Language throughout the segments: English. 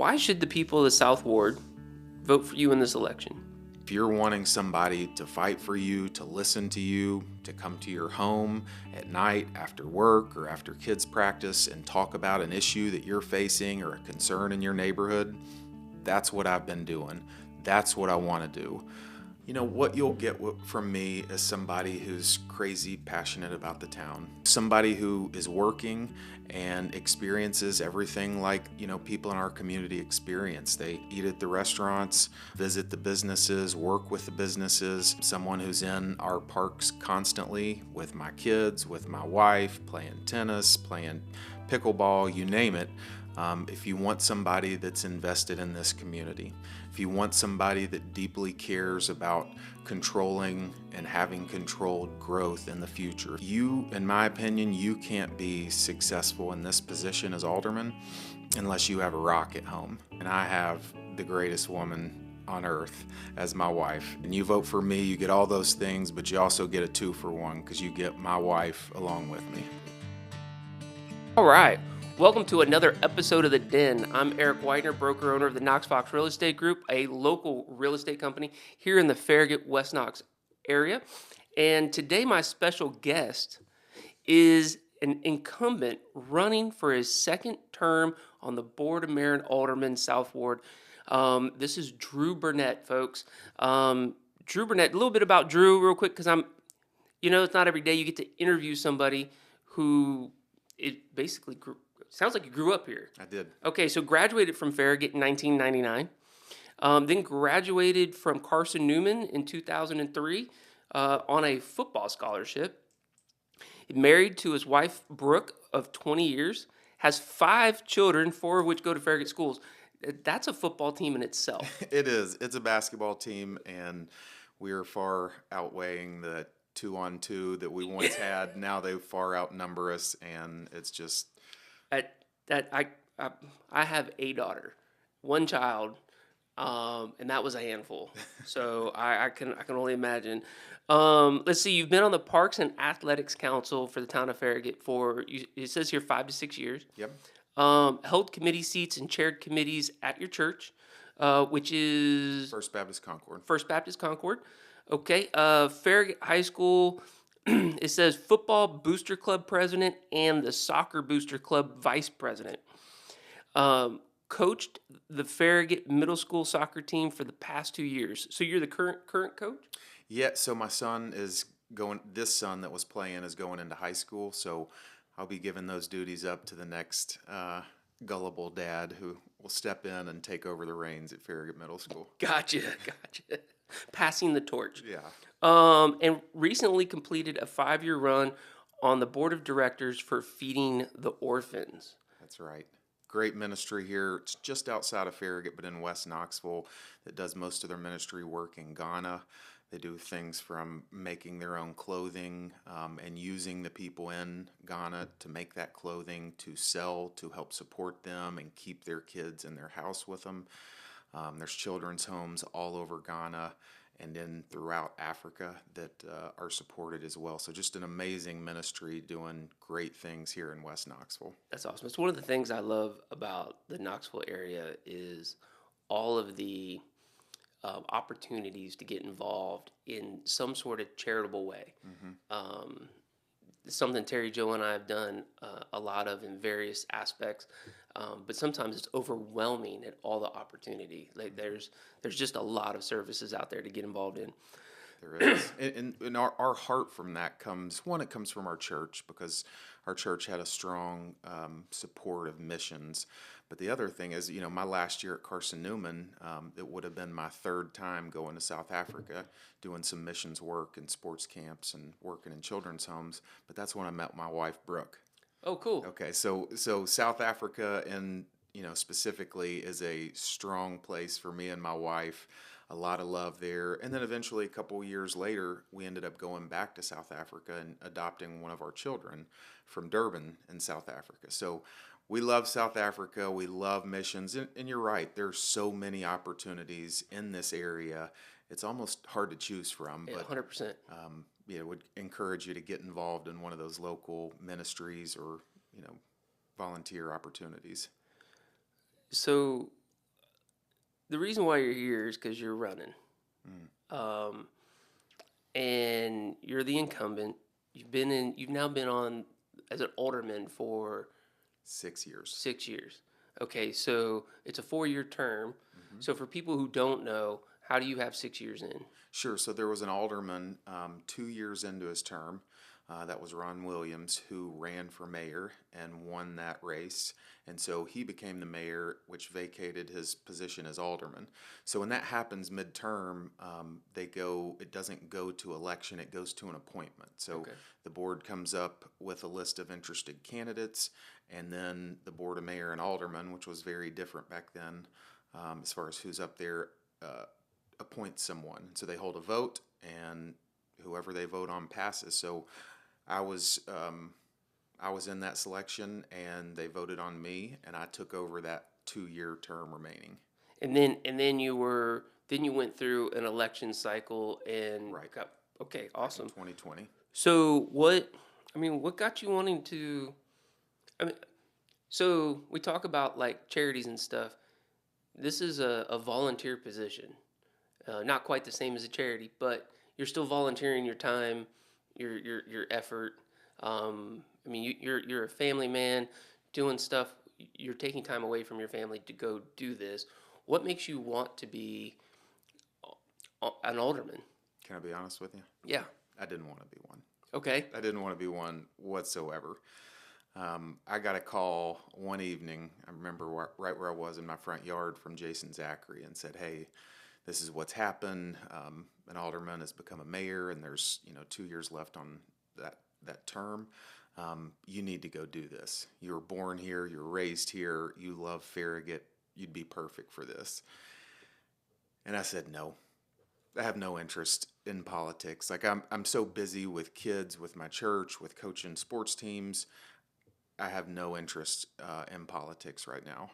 Why should the people of the South Ward vote for you in this election? If you're wanting somebody to fight for you, to listen to you, to come to your home at night after work or after kids practice and talk about an issue that you're facing or a concern in your neighborhood, that's what I've been doing. That's what I want to do. You know, what you'll get from me is somebody who's crazy passionate about the town. Somebody who is working and experiences everything like, people in our community experience. They eat at the restaurants, visit the businesses, work with the businesses. Someone who's in our parks constantly with my kids, with my wife, playing tennis, playing pickleball, you name it. If you want somebody that's invested in this community, if you want somebody that deeply cares about controlling and having controlled growth in the future, in my opinion, you can't be successful in this position as alderman unless you have a rock at home. And I have the greatest woman on earth as my wife. And you vote for me, you get all those things, but you also get a 2-for-1 because you get my wife along with me. All right. Welcome to another episode of The Den. I'm Eric Widener, broker owner of the Knox Real Estate Group, a local real estate company here in the Farragut, West Knox area. And today my special guest is an incumbent running for his second term on the Board of Mayor and Alderman, South Ward. This is Drew Burnette, folks. Drew Burnette, a little bit about Drew real quick, because it's not every day you get to interview somebody who it basically sounds like you grew up here. I did. Okay, so graduated from Farragut in 1999. Then graduated from Carson Newman in 2003 on a football scholarship. Married to his wife, Brooke, of 20 years. Has 5 children, 4 of which go to Farragut schools. That's a football team in itself. It is. It's a basketball team, and we are far outweighing the 2-on-2 that we once had. Now they far outnumber us, and it's just... I have a daughter, one child, and that was a handful. So I can only imagine. Let's see. You've been on the Parks and Athletics Council for the town of Farragut for, it says here, 5 to 6 years. Yep. Held committee seats and chaired committees at your church, which is First Baptist Concord. First Baptist Concord. Okay. Farragut High School. It says football booster club president and the soccer booster club vice president. Coached the Farragut middle school soccer team for the past 2 years. So you're the current coach? Yeah, so my son is this son that was playing is going into high school, so I'll be giving those duties up to the next gullible dad who will step in and take over the reins at Farragut Middle School. Gotcha. Passing the torch. Yeah. And recently completed a 5-year run on the board of directors for Feeding the Orphans. That's right. Great ministry here. It's just outside of Farragut, but in West Knoxville, that does most of their ministry work in Ghana. They do things from making their own clothing and using the people in Ghana to make that clothing to sell, to help support them and keep their kids in their house with them. There's children's homes all over Ghana and then throughout Africa that are supported as well. So just an amazing ministry doing great things here in West Knoxville. That's awesome. It's one of the things I love about the Knoxville area is all of the opportunities to get involved in some sort of charitable way. Mm-hmm. Something Terry, Joe, and I have done a lot of in various aspects, but sometimes it's overwhelming at all the opportunity. Like there's just a lot of services out there to get involved in. There is, and our heart from that comes from our church, because our church had a strong support of missions. But the other thing is, my last year at Carson Newman, it would have been my 3rd time going to South Africa, doing some missions work and sports camps and working in children's homes. But that's when I met my wife, Brooke. Oh, cool. Okay, so South Africa and specifically is a strong place for me and my wife. A lot of love there. And then eventually, a couple years later, we ended up going back to South Africa and adopting one of our children from Durban in South Africa. So we love South Africa. We love missions. And you're right, there's so many opportunities in this area. It's almost hard to choose from. Yeah, but 100%. Would encourage you to get involved in one of those local ministries or, volunteer opportunities. So the reason why you're here is because you're running. Um, and you're the incumbent. You've now been on as an alderman for 6 years. 6 years. Okay, so it's a 4-year term. Mm-hmm. So for people who don't know, how do you have 6 years in? Sure. So there was an alderman 2 years into his term. That was Ron Williams, who ran for mayor and won that race. And so he became the mayor, which vacated his position as alderman. So when that happens midterm, it doesn't go to election, it goes to an appointment. So Okay. the board comes up with a list of interested candidates, and then the board of mayor and alderman, which was very different back then as far as who's up there, appoint someone. So they hold a vote, and whoever they vote on passes. So I was in that selection, and they voted on me, and I took over that 2-year term remaining. And then you went through an election cycle and Right. got okay, awesome. 2020. So what got you wanting to I mean so we talk about like charities and stuff. This is a volunteer position. Not quite the same as a charity, but you're still volunteering your time, your effort. You're a family man doing stuff. You're taking time away from your family to go do this. What makes you want to be an alderman? Can I be honest with you? Yeah. I didn't want to be one. Okay. I didn't want to be one whatsoever. I got a call one evening, I remember right where I was in my front yard, from Jason Zachary, and said, hey, this is what's happened. An alderman has become a mayor, and there's 2 years left on that term. You need to go do this. You were born here, you're raised here, you love Farragut, you'd be perfect for this. And I said, no, I have no interest in politics. Like I'm so busy with kids, with my church, with coaching sports teams. I have no interest in politics right now.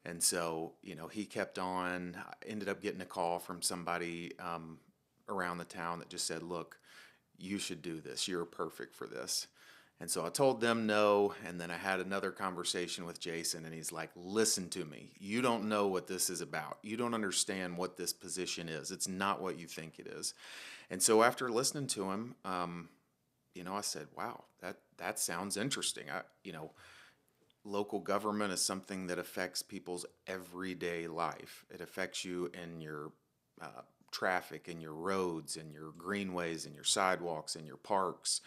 And so, he kept on. I ended up getting a call from somebody around the town that just said, look, you should do this. You're perfect for this. And so I told them no, and then I had another conversation with Jason, and he's like, listen to me. You don't know what this is about. You don't understand what this position is. It's not what you think it is. And so after listening to him, I said, wow, that sounds interesting. Local government is something that affects people's everyday life. It affects you in your traffic, in your roads, in your greenways, in your sidewalks, in your parks.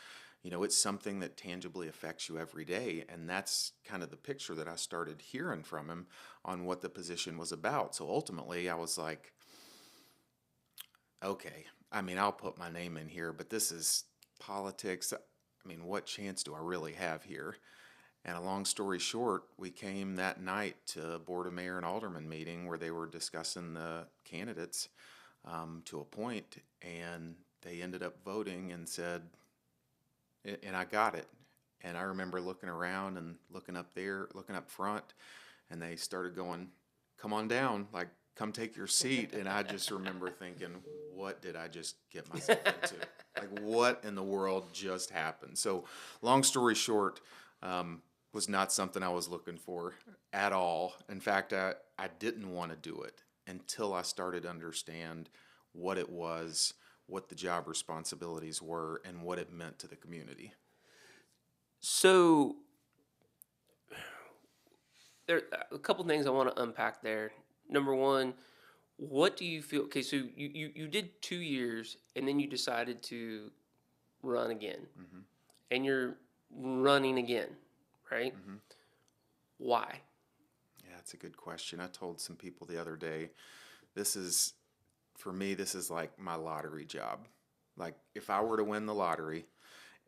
It's something that tangibly affects you every day. And that's kind of the picture that I started hearing from him on what the position was about. So ultimately, I was like, okay, I'll put my name in here, but this is politics. What chance do I really have here? And a long story short, we came that night to a Board of Mayor and Alderman meeting where they were discussing the candidates to appoint, and they ended up voting and said, and I got it. And I remember looking around and looking up there, looking up front, and they started going, come on down, like, come take your seat. And I just remember thinking, what did I just get myself into? Like, what in the world just happened? So, long story short, was not something I was looking for at all. In fact, I didn't want to do it until I started to understand what it was, what the job responsibilities were, and what it meant to the community. So there are a couple things I want to unpack there. Number one, what do you feel? Okay, so you did 2 years, and then you decided to run again, Mm-hmm. and you're running again, right? Mm-hmm. Why? Yeah, that's a good question. I told some people the other day, for me, this is like my lottery job. Like, if I were to win the lottery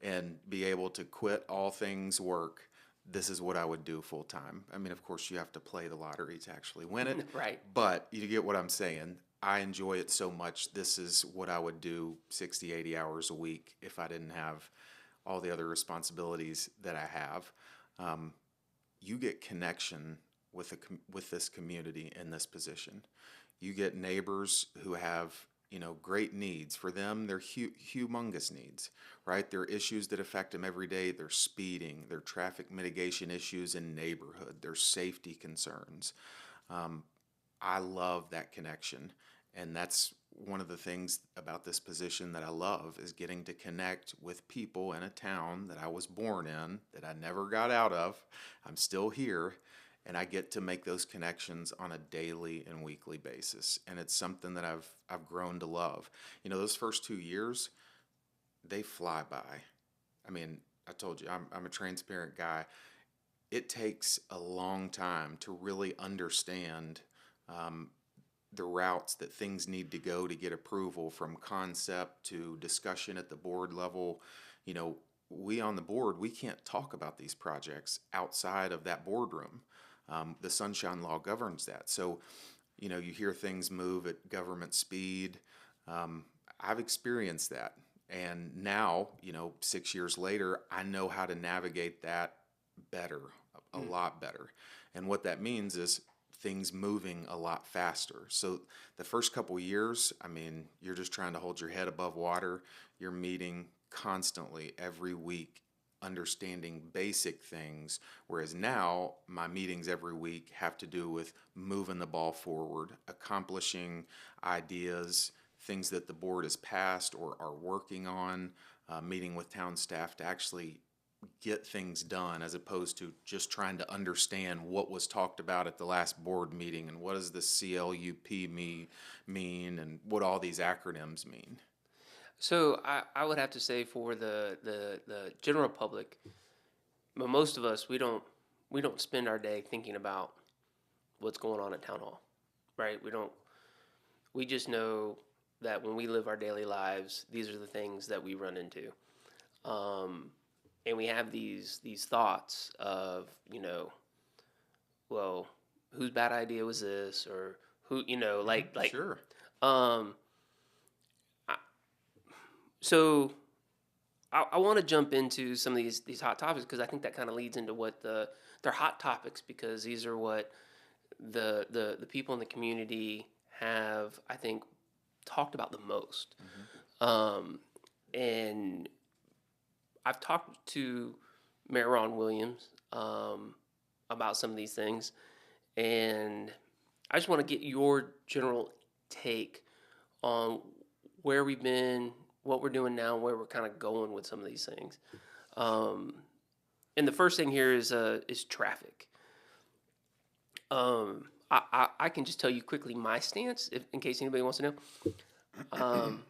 and be able to quit all things work, this is what I would do full time. Of course, you have to play the lottery to actually win it. Right. But you get what I'm saying. I enjoy it so much. This is what I would do 60, 80 hours a week if I didn't have all the other responsibilities that I have. You get connection with this community in this position. You get neighbors who have great needs. For them, they're humongous needs, right? There are issues that affect them every day. They're speeding, their traffic mitigation issues in neighborhood, their safety concerns. I love that connection. And that's one of the things about this position that I love is getting to connect with people in a town that I was born in, that I never got out of. I'm still here, and I get to make those connections on a daily and weekly basis. And it's something that I've grown to love. You know, those first 2 years, they fly by. I mean, I told you, I'm a transparent guy. It takes a long time to really understand um, the routes that things need to go to get approval, from concept to discussion at the board level. You know, we on the board, we can't talk about these projects outside of that boardroom. The Sunshine Law governs that. So, you know, you hear things move at government speed. Um, I've experienced that. And now, you know, 6 years later, I know how to navigate that better, a lot better. And what that means is things moving a lot faster. So the first couple years, I mean, you're just trying to hold your head above water. You're meeting constantly every week, understanding basic things. Whereas now, my meetings every week have to do with moving the ball forward, accomplishing ideas, things that the board has passed or are working on, meeting with town staff to actually get things done, as opposed to just trying to understand what was talked about at the last board meeting and what does the CLUP mean and what all these acronyms mean. So I would have to say for the general public, but most of us we don't spend our day thinking about what's going on at town hall, right? We just know that when we live our daily lives, these are the things that we run into. Um, and we have these thoughts of, well, whose bad idea was this, or who, Sure. um, I, so I want to jump into some of these hot topics because I think that kind of leads into what they're hot topics because these are what the people in the community have, I think, talked about the most. Um, and I've talked to Mayor Ron Williams about some of these things, and I just want to get your general take on where we've been, what we're doing now, where we're kind of going with some of these things. Um, and the first thing here is traffic. I can just tell you quickly my stance, in case anybody wants to know. Um,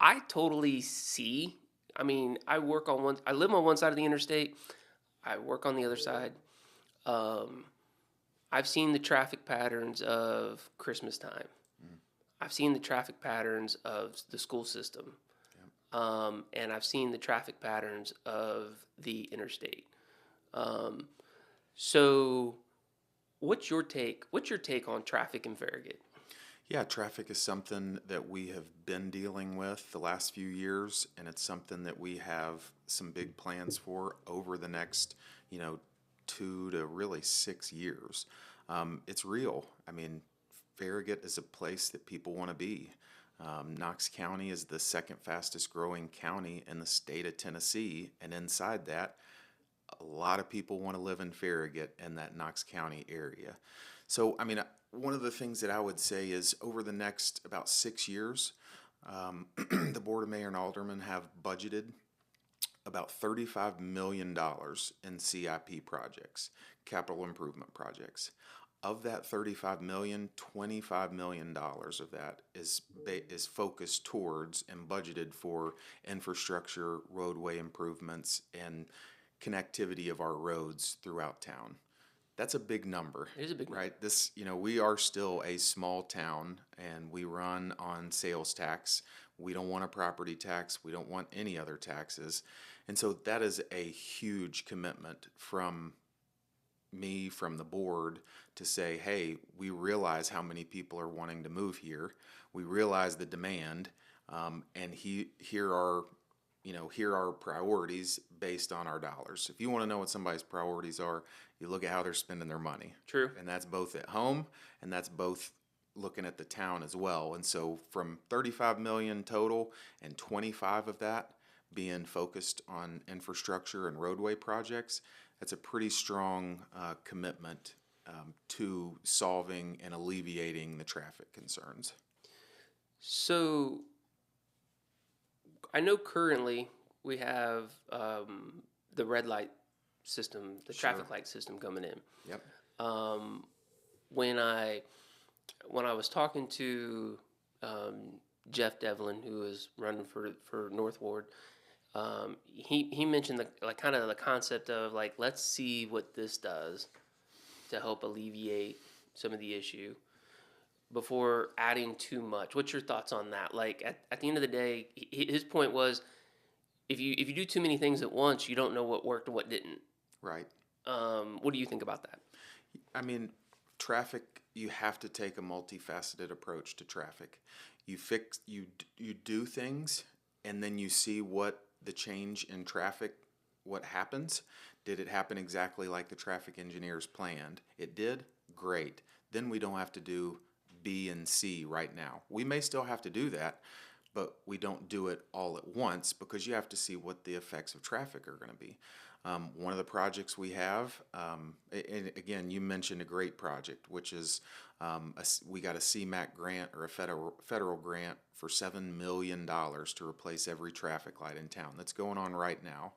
I totally see. I mean, I live on one side of the interstate. I work on the other side. Um, I've seen the traffic patterns of Christmas time. I've seen the traffic patterns of the school system. And I've seen the traffic patterns of the interstate. Um, so, what's your take? What's your take on traffic in Farragut? Yeah, traffic is something that we have been dealing with the last few years, and it's something that we have some big plans for over the next, you know, 2 to really 6 years. It's real. I mean, Farragut is a place that people want to be. Knox County is the second fastest growing county in the state of Tennessee, and inside that, a lot of people want to live in Farragut in that Knox County area. So, I mean, one of the things that I would say is over the next about 6 years, the Board of Mayor and Aldermen have budgeted about $35 million in CIP projects, capital improvement projects. Of that 35 million, $25 million of that is focused towards and budgeted for infrastructure, roadway improvements, and connectivity of our roads throughout town. That's a big number. It is a big number. Right? This, you know, we are still a small town and we run on sales tax. We don't want a property tax. We don't want any other taxes. And so that is a huge commitment from me, from the board, to say, hey, we realize how many people are wanting to move here. We realize the demand, and here are priorities based on our dollars. If you want to know what somebody's priorities are, you look at how they're spending their money. True. And that's both at home and that's both looking at the town as well. And so from 35 million total and 25 of that being focused on infrastructure and roadway projects, that's a pretty strong commitment to solving and alleviating the traffic concerns. So I know currently we have the red light system, the traffic light system coming in. Yep. When I was talking to Jeff Devlin, who is running for North Ward, he mentioned kind of the concept of like, let's see what this does to help alleviate some of the issue before adding too much. What's your thoughts on that? Like at the end of the day, his point was, if you do too many things at once, you don't know what worked and what didn't. Right. What do you think about that? I mean, traffic, you have to take a multifaceted approach to traffic. You do things, and then you see what the change in traffic, what happens. Did it happen exactly like the traffic engineers planned? It did? Great. Then we don't have to do B and C right now. We may still have to do that, but we don't do it all at once because you have to see what the effects of traffic are going to be. One of the projects we have, and again, you mentioned a great project, which is we got a CMAQ grant or a federal grant for $7 million to replace every traffic light in town. That's going on right now.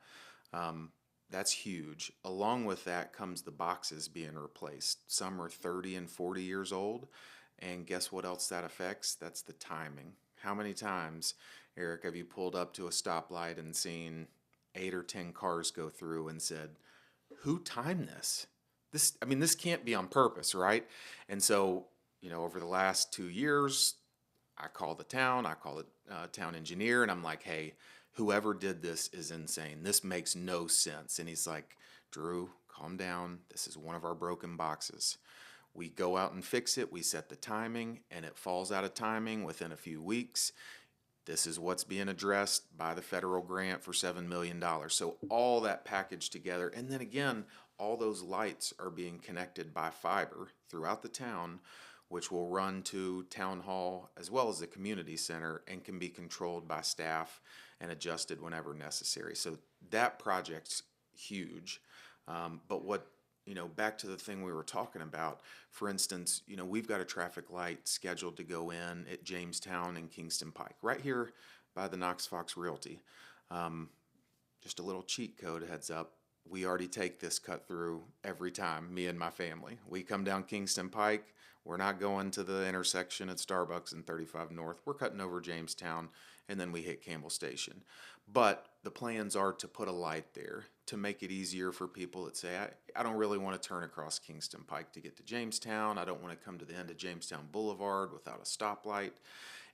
That's huge. Along with that comes the boxes being replaced. Some are 30 and 40 years old, and guess what else that affects? That's the timing. How many times, Eric, have you pulled up to a stoplight and seen 8 or 10 cars go through and said, who timed this? This can't be on purpose, right? And so, over the last 2 years, I call the town engineer, and I'm like, hey, whoever did this is insane. This makes no sense. And he's like, Drew, calm down. This is one of our broken boxes. We go out and fix it. We set the timing, and it falls out of timing within a few weeks. This is what's being addressed by the federal grant for $7 million. So all that packaged together. And then again, all those lights are being connected by fiber throughout the town, which will run to town hall as well as the community center and can be controlled by staff and adjusted whenever necessary. So that project's huge. But back to the thing we were talking about, for instance, we've got a traffic light scheduled to go in at Jamestown and Kingston Pike, right here by the Knox Fox Realty. Just a little cheat code, heads up. We already take this cut through every time, me and my family. We come down Kingston Pike. We're not going to the intersection at Starbucks and 35 North. We're cutting over Jamestown, and then we hit Campbell Station. But the plans are to put a light there to make it easier for people that say, I don't really want to turn across Kingston Pike to get to Jamestown. I don't want to come to the end of Jamestown Boulevard without a stoplight.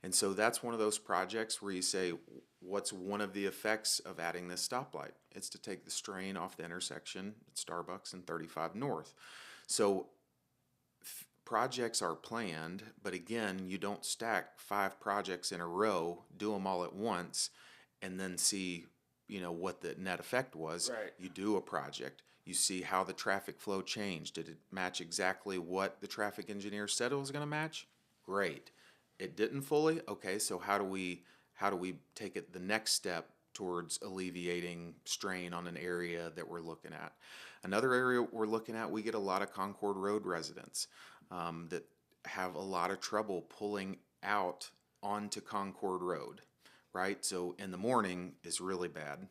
And so that's one of those projects where you say, what's one of the effects of adding this stoplight? It's to take the strain off the intersection at Starbucks and 35 North. So projects are planned, but again, you don't stack 5 projects in a row, do them all at once, and then see what the net effect was. Right. You do a project, you see how the traffic flow changed. Did it match exactly what the traffic engineer said it was going to match? Great. It didn't fully. Okay, so how do we take it the next step towards alleviating strain on an area that we're looking at? Another area we're looking at, we get a lot of Concord Road residents that have a lot of trouble pulling out onto Concord Road, right? So in the morning is really bad,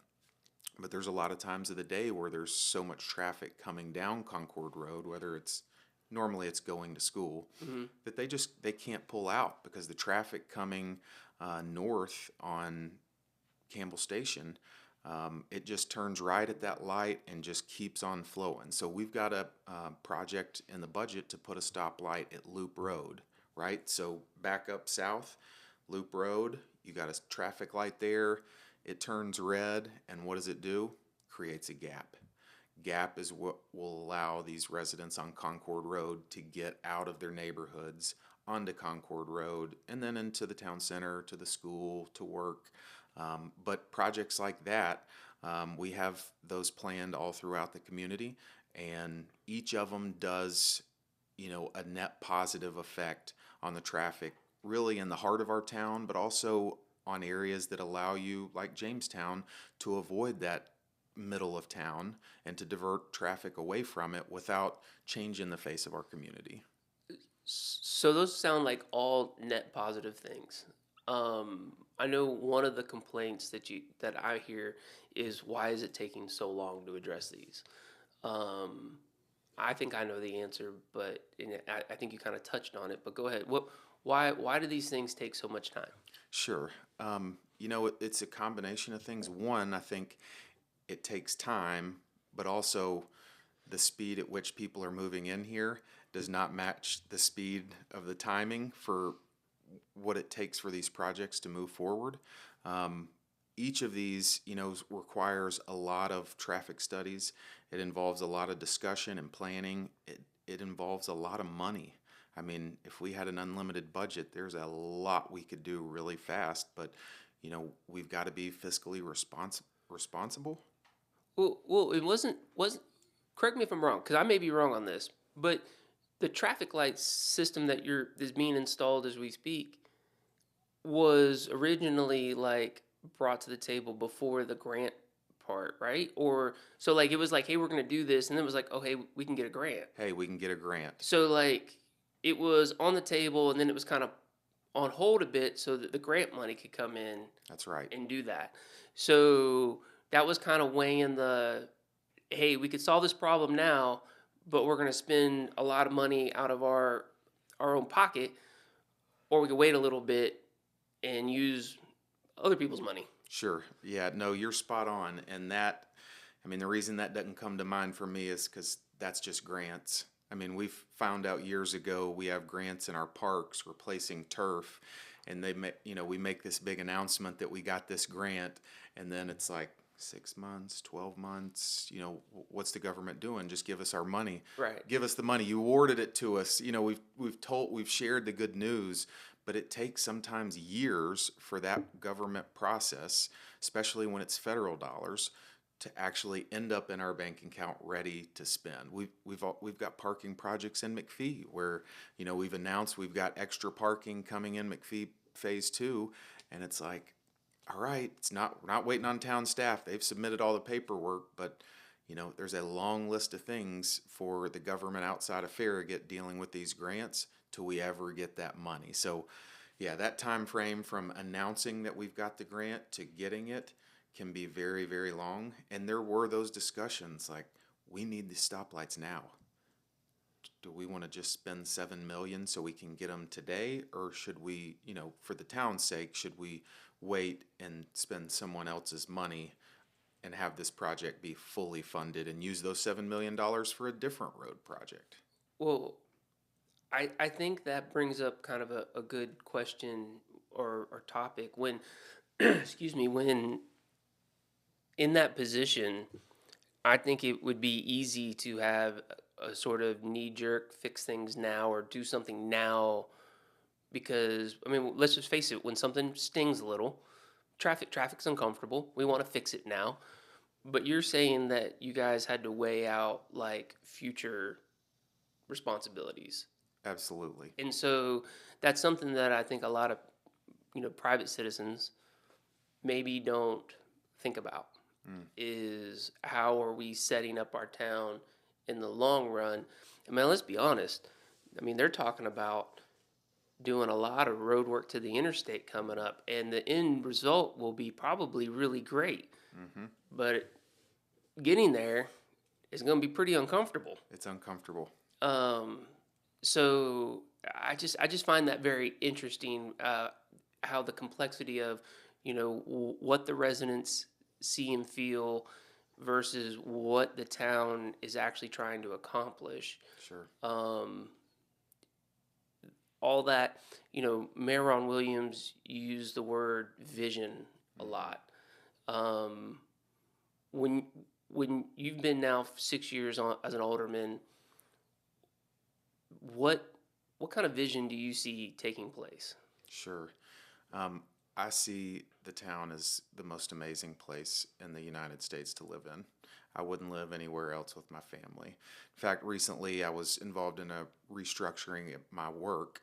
but there's a lot of times of the day where there's so much traffic coming down Concord Road, whether normally it's going to school, that they can't pull out because the traffic coming north on Campbell Station, it just turns right at that light and just keeps on flowing. So we've got a project in the budget to put a stoplight at Loop Road, right? So back up south, Loop Road, you got a traffic light there, it turns red, and what does it do? Creates a gap. Gap is what will allow these residents on Concord Road to get out of their neighborhoods onto Concord Road and then into the town center, to the school, to work. But projects like that, we have those planned all throughout the community, and each of them does, a net positive effect on the traffic, really in the heart of our town, but also on areas that allow you, like Jamestown, to avoid that middle of town and to divert traffic away from it without changing the face of our community. So those sound like all net positive things. I know one of the complaints that I hear is why is it taking so long to address these? Um, I think I know the answer, but I think you kind of touched on it. But go ahead. Why do these things take so much time? Sure. It's a combination of things. One, I think it takes time, but also the speed at which people are moving in here does not match the speed of the timing for what it takes for these projects to move forward. Um, each of these, requires a lot of traffic studies. It involves a lot of discussion and planning. It involves a lot of money. I mean, if we had an unlimited budget, there's a lot we could do really fast, but we've got to be fiscally responsible. Well, it wasn't. Correct me if I'm wrong, because I may be wrong on this, but the traffic light system is being installed as we speak was originally like brought to the table before the grant part, right? Or so like it was like, hey, we're gonna do this, and then it was like, oh, hey, we can get a grant. Hey, we can get a grant. So like it was on the table, and then it was kind of on hold a bit so that the grant money could come in That's right. and do that. So that was kind of weighing the, hey, we could solve this problem now, but we're going to spend a lot of money out of our own pocket, or we could wait a little bit and use other people's money. Sure. Yeah, no, you're spot on. And the reason that doesn't come to mind for me is because that's just grants. I mean, we've found out years ago we have grants in our parks replacing turf, and we make this big announcement that we got this grant, and then it's like 6 months, 12 months. What's the government doing? Just give us our money. Right. Give us the money. You awarded it to us. We've shared the good news, but it takes sometimes years for that government process, especially when it's federal dollars, to actually end up in our bank account ready to spend. We've got parking projects in McPhee where we've announced we've got extra parking coming in McPhee Phase 2, and it's like, all right, we're not waiting on town staff. They've submitted all the paperwork, but there's a long list of things for the government outside of Farragut dealing with these grants till we ever get that money. So, yeah, that time frame from announcing that we've got the grant to getting it can be very, very long. And there were those discussions like, we need the stoplights now. Do we want to just spend $7 million so we can get them today, or should we, for the town's sake, should we wait and spend someone else's money and have this project be fully funded and use those $7 million for a different road project? Well, I think that brings up kind of a good question or topic when, excuse me, when in that position, I think it would be easy to have a sort of knee jerk fix things now or do something now because I mean, let's just face it, when something stings a little, traffic's uncomfortable. We want to fix it now. But you're saying that you guys had to weigh out like future responsibilities. Absolutely. And so that's something that I think a lot of, private citizens maybe don't think about is how are we setting up our town in the long run? I mean, let's be honest. I mean, they're talking about doing a lot of road work to the interstate coming up, and the end result will be probably really great. Mm-hmm. But getting there is going to be pretty uncomfortable. It's uncomfortable. So I just find that very interesting. How the complexity of what the residents see and feel versus what the town is actually trying to accomplish. Sure. All that, Mayor Ron Williams used the word vision a lot. When you've been now 6 years as an alderman, what kind of vision do you see taking place? Sure. I see the town as the most amazing place in the United States to live in. I wouldn't live anywhere else with my family. In fact, recently I was involved in a restructuring at my work,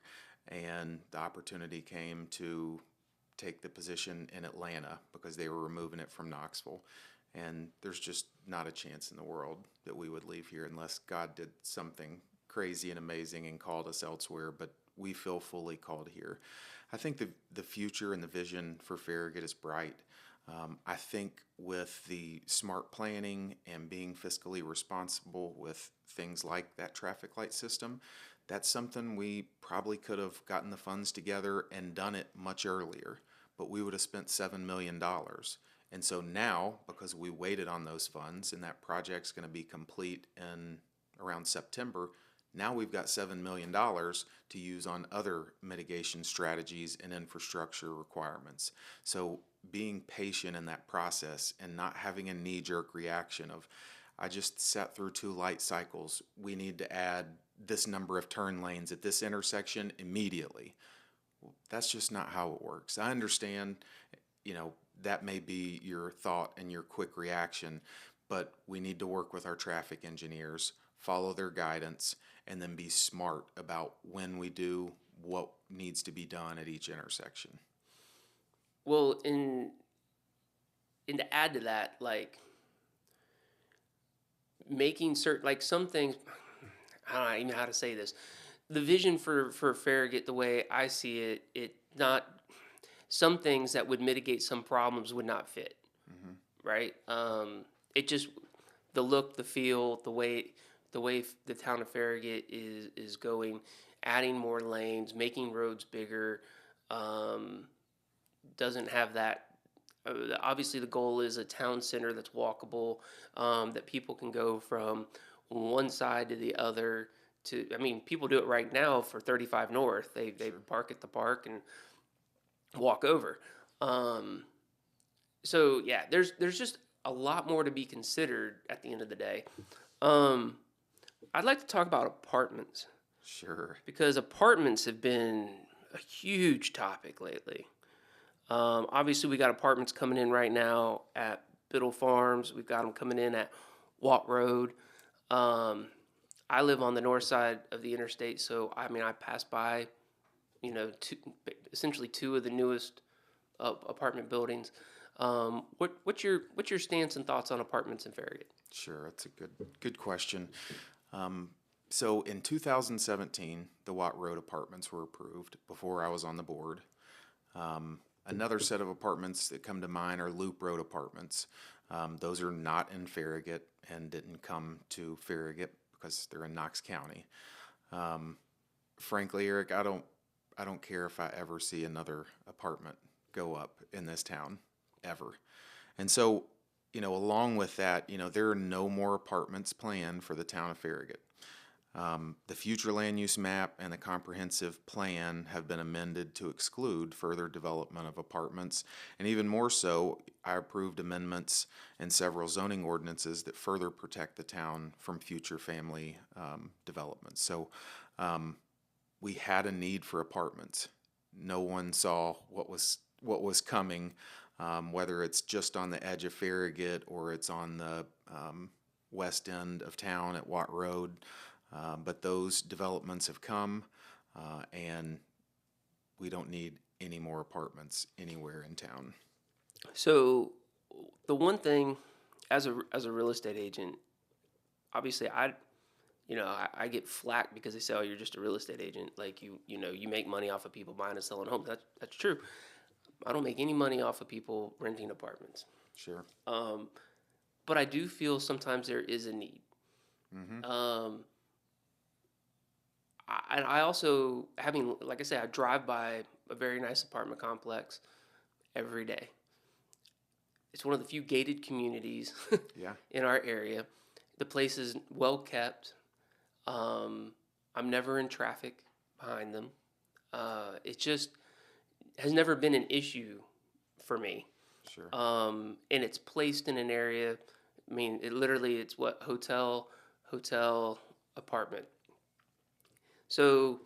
and the opportunity came to take the position in Atlanta because they were removing it from Knoxville. And there's just not a chance in the world that we would leave here unless God did something crazy and amazing and called us elsewhere. But we feel fully called here. I think the future and the vision for Farragut is bright. I think with the smart planning and being fiscally responsible with things like that traffic light system, that's something we probably could have gotten the funds together and done it much earlier, but we would have spent $7 million. And so now, because we waited on those funds and that project's going to be complete in around September, now we've got $7 million to use on other mitigation strategies and infrastructure requirements. So being patient in that process and not having a knee-jerk reaction of, I just sat through 2 light cycles, we need to add this number of turn lanes at this intersection immediately. Well, that's just not how it works. I understand, that may be your thought and your quick reaction, but we need to work with our traffic engineers, follow their guidance, and then be smart about when we do what needs to be done at each intersection. Well, and to add to that, like making certain, like some things, I don't even know how to say this. The vision for Farragut, the way I see it, not some things that would mitigate some problems would not fit, right? It just the look, the feel, the way the town of Farragut is going, adding more lanes, making roads bigger, doesn't have that. Obviously, the goal is a town center that's walkable, that people can go from one side to the other. I mean, people do it right now for 35 North. They park at the park and walk over. So yeah, there's just a lot more to be considered at the end of the day. I'd like to talk about apartments Sure. because apartments have been a huge topic lately. Obviously, we got apartments coming in right now at Biddle Farms. We've got them coming in at Watt Road. I live on the north side of the interstate, so I mean, I pass by, essentially 2 of the newest apartment buildings. What's your stance and thoughts on apartments in Farragut? Sure, that's a good question. So in 2017, the Watt Road apartments were approved before I was on the board. Another set of apartments that come to mind are Loop Road apartments. Those are not in Farragut and didn't come to Farragut because they're in Knox County. Frankly, Eric, I don't care if I ever see another apartment go up in this town, ever. And so, along with that, there are no more apartments planned for the town of Farragut. The future land use map and the comprehensive plan have been amended to exclude further development of apartments, and even more so, I approved amendments in several zoning ordinances that further protect the town from future family development. So we had a need for apartments. No one saw what was coming, whether it's just on the edge of Farragut or it's on the west end of town at Watt Road. But those developments have come, and we don't need any more apartments anywhere in town. So, the one thing, as a real estate agent, obviously I get flack because they say, "Oh, you're just a real estate agent. Like you make money off of people buying and selling homes." That's true. I don't make any money off of people renting apartments. Sure. But I do feel sometimes there is a need. Mm-hmm. I also, like I say, I drive by a very nice apartment complex every day. It's one of the few gated communities Yeah. in our area. The place is well kept. I'm never in traffic behind them. It just has never been an issue for me. Sure. And it's placed in an area. I mean, it's what hotel, apartment. So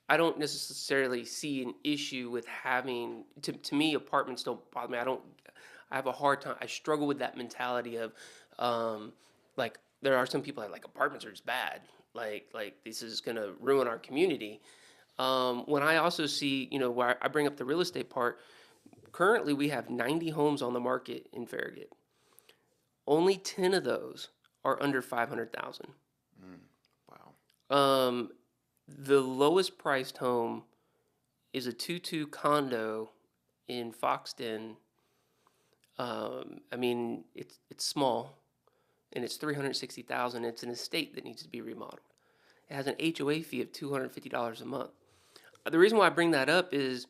I don't necessarily see an issue with having. To me, apartments don't bother me. I have a hard time. I struggle with that mentality of, like there are some people that like apartments are just bad. Like this is gonna ruin our community. When I also see, where I bring up the real estate part, currently we have 90 homes on the market in Farragut. Only 10 of those are under 500,000. Wow. The lowest priced home is a 2-2 condo in Foxton. I mean, it's small, and it's 360,000. It's an estate that needs to be remodeled. It has an HOA fee of $250 a month. The reason why I bring that up is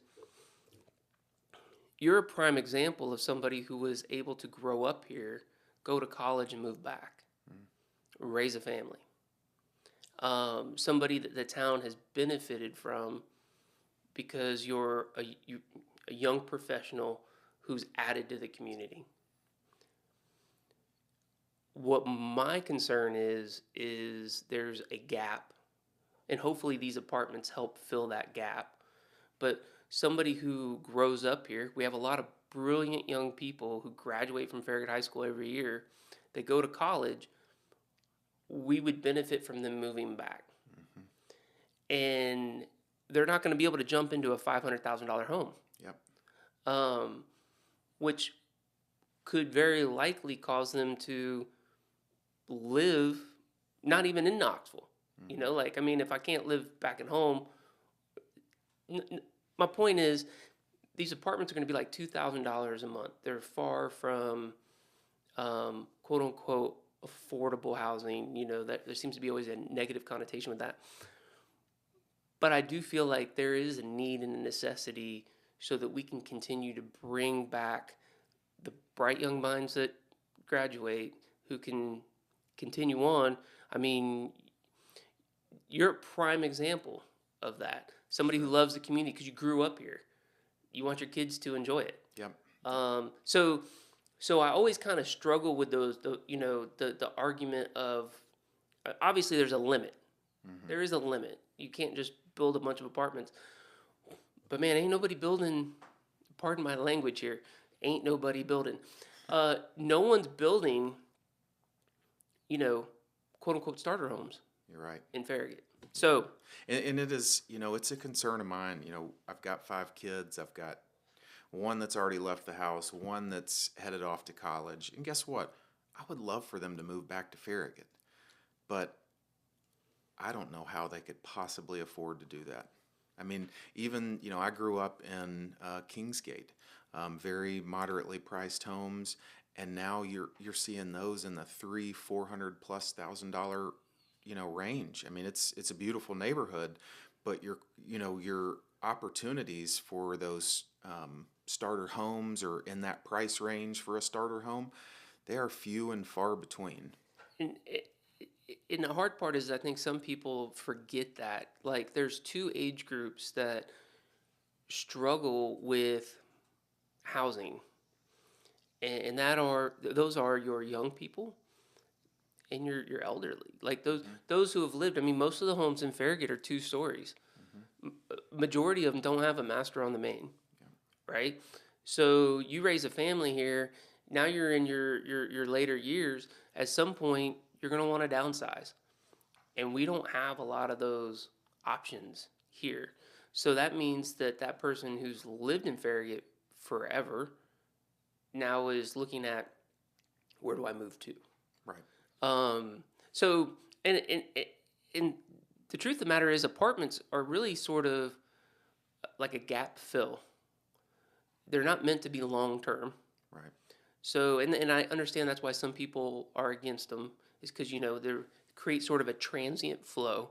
you're a prime example of somebody who was able to grow up here, go to college, and move back, raise a family. Somebody that the town has benefited from because you're a young professional who's added to the community. What my concern is there's a gap, and hopefully these apartments help fill that gap. But somebody who grows up here, we have a lot of brilliant young people who graduate from Farragut High School every year. They go to college. We would benefit from them moving back. And they're not going to be able to jump into a $500,000 home. Yep. Which could very likely cause them to live not even in Knoxville. You know, like, I mean, if I can't live back at home, my point is these apartments are going to be like $2,000 a month. They're far from quote unquote affordable housing. You know, that there seems to be always a negative connotation with that. But I do feel like there is a need and a necessity so that we can continue to bring back the bright young minds that graduate who can continue on. I mean, you're a prime example of that. Somebody who loves the community because you grew up here. You want your kids to enjoy it. Yep. So I always kind of struggle with the argument of obviously there's a limit. There is a limit. You can't just build a bunch of apartments. But man, ain't nobody building. Pardon my language here. Ain't nobody building. No one's building. Quote unquote starter homes. You're right. In Farragut. So. And it is, it's a concern of mine. I've got 5 kids. I've got one that's already left the house, one that's headed off to college. And guess what? I would love for them to move back to Farragut. But I don't know how they could possibly afford to do that. I mean, even, I grew up in Kingsgate, very moderately priced homes, and now you're seeing those in the $300,000-$400,000 range. I mean, it's a beautiful neighborhood, but your opportunities for those starter homes or in that price range for a starter home, they are few and far between. And the hard part is I think some people forget that. Like, there's 2 age groups that struggle with housing. And those are your young people and your elderly. Like those who have lived. I mean, most of the homes in Farragut are 2 stories. Majority of them don't have a master on the main. Right? So you raise a family here, now you're in your later years. At some point you're going to want to downsize. And we don't have a lot of those options here. So that means that person who's lived in Farragut forever now is looking at, where do I move to? Right. So and the truth of the matter is apartments are really sort of like a gap fill. They're not meant to be long term. Right. So and I understand that's why some people are against them, is because they create sort of a transient flow.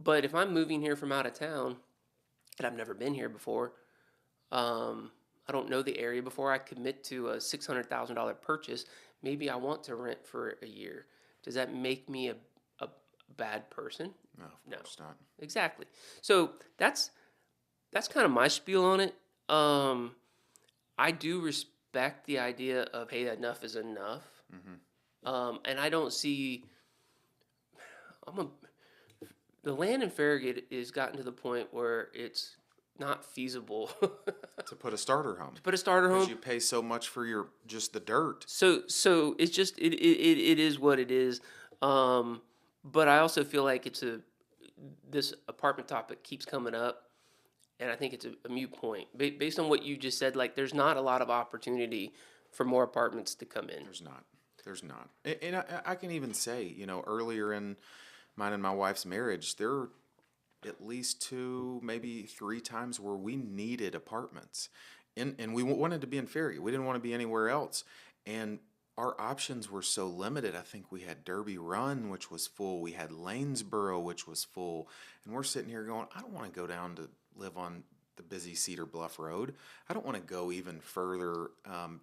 But if I'm moving here from out of town and I've never been here before, I don't know the area before I commit to a $600,000 purchase, maybe I want to rent for a year. Does that make me a bad person? No, of course not. Exactly. So that's kind of my spiel on it. I do respect the idea of, hey, enough is enough. And I don't see. The land in Farragut has gotten to the point where it's not feasible to put a starter home. Because you pay so much for just the dirt. So it's just it is what it is. But I also feel like this apartment topic keeps coming up, and I think it's a moot point based on what you just said. Like, there's not a lot of opportunity for more apartments to come in. There's not. There's not. And I can even say, earlier in mine and my wife's marriage, there are at least two, maybe three times where we needed apartments. And we wanted to be in Farragut. We didn't want to be anywhere else. And our options were so limited. I think we had Derby Run, which was full. We had Lanesboro, which was full. And we're sitting here going, I don't want to go down to live on the busy Cedar Bluff Road. I don't want to go even further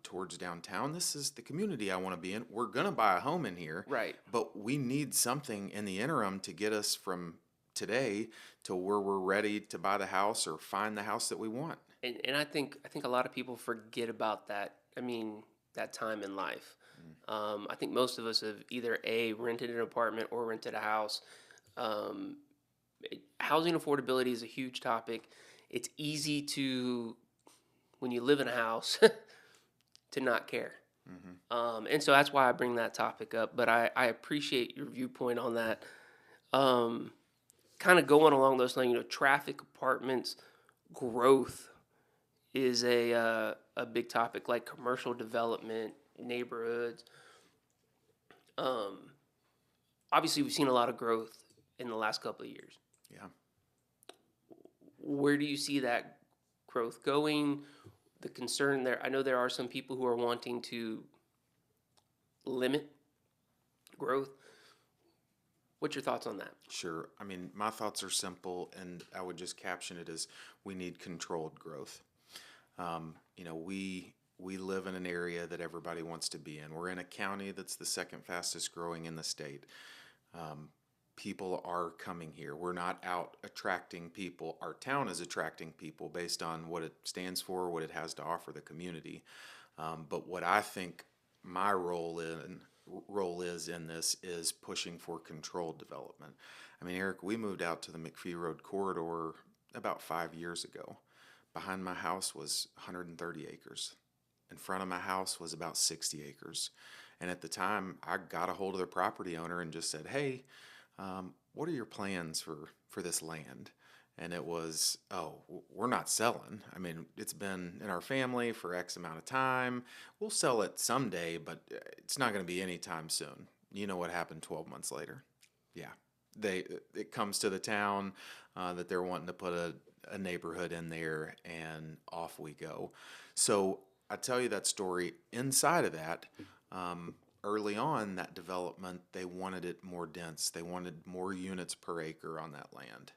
towards downtown. This is the community I want to be in. We're going to buy a home in here. Right. But we need something in the interim to get us from today to where we're ready to buy the house or find the house that we want. And I think a lot of people forget about that. I mean, that time in life. I think most of us have either rented an apartment or rented a house. Housing affordability is a huge topic. It's easy to, when you live in a house, to not care. And so that's why I bring that topic up. But I appreciate your viewpoint on that. Kind of going along those lines, traffic, apartments, growth is a big topic, like commercial development, neighborhoods. Obviously, we've seen a lot of growth in the last couple of years. Yeah. Where do you see that growth going? The concern there, I know there are some people who are wanting to limit growth. What's your thoughts on that? Sure. I mean, my thoughts are simple, and I would just caption it as we need controlled growth. We live in an area that everybody wants to be in. We're in a county that's the second fastest growing in the state. People are coming here. We're not out attracting people. Our town is attracting people based on what it stands for, what it has to offer the community. But what I think my role is in this is pushing for controlled development. I mean, Eric, we moved out to the McPhee Road corridor about 5 years ago. Behind my house was 130 acres. In front of my house was about 60 acres. And at the time, I got a hold of the property owner and just said, hey, what are your plans for this land? And it was, we're not selling. I mean, it's been in our family for X amount of time. We'll sell it someday, but it's not going to be anytime soon. You know what happened 12 months later? Yeah. It comes to the town that they're wanting to put a neighborhood in there, and off we go. So I tell you that story. Inside of that, early on, that development, they wanted it more dense. They wanted more units per acre on that land.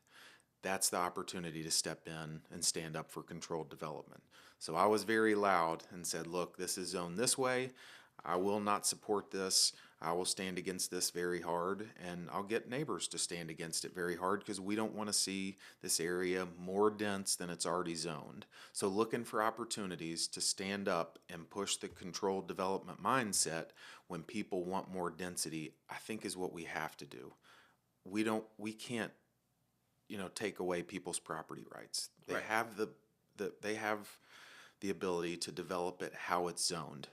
That's the opportunity to step in and stand up for controlled development. So I was very loud and said, look, this is zoned this way. I will not support this. I will stand against this very hard, and I'll get neighbors to stand against it very hard because we don't want to see this area more dense than it's already zoned. So looking for opportunities to stand up and push the controlled development mindset when people want more density, I think is what we have to do. We can't take away people's property rights. They Right. have they have the ability to develop it how it's zoned,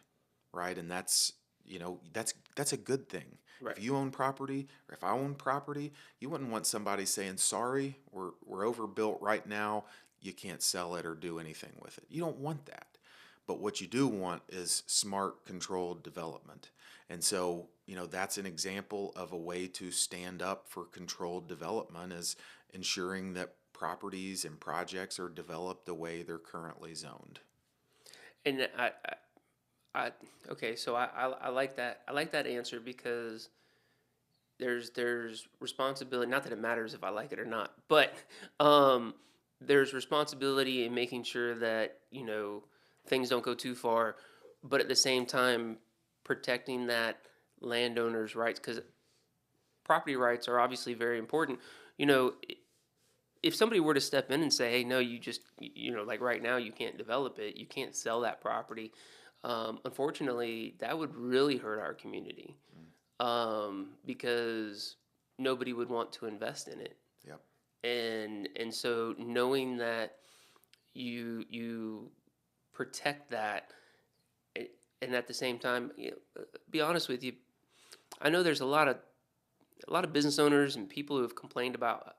right? And that's a good thing. Right. If you own property, or if I own property, you wouldn't want somebody saying, sorry, we're overbuilt right now, you can't sell it or do anything with it. You don't want that. But what you do want is smart, controlled development. And so, that's an example of a way to stand up for controlled development, is ensuring that properties and projects are developed the way they're currently zoned. And okay, so I like that. I like that answer because there's responsibility. Not that it matters if I like it or not, but there's responsibility in making sure that things don't go too far, but at the same time protecting that landowner's rights, because property rights are obviously very important. If somebody were to step in and say, hey, no, you just, like right now, you can't develop it, you can't sell that property, unfortunately, that would really hurt our community, because nobody would want to invest in it. Yep. And so knowing that you protect that, and at the same time, be honest with you, I know there's a lot of business owners and people who have complained about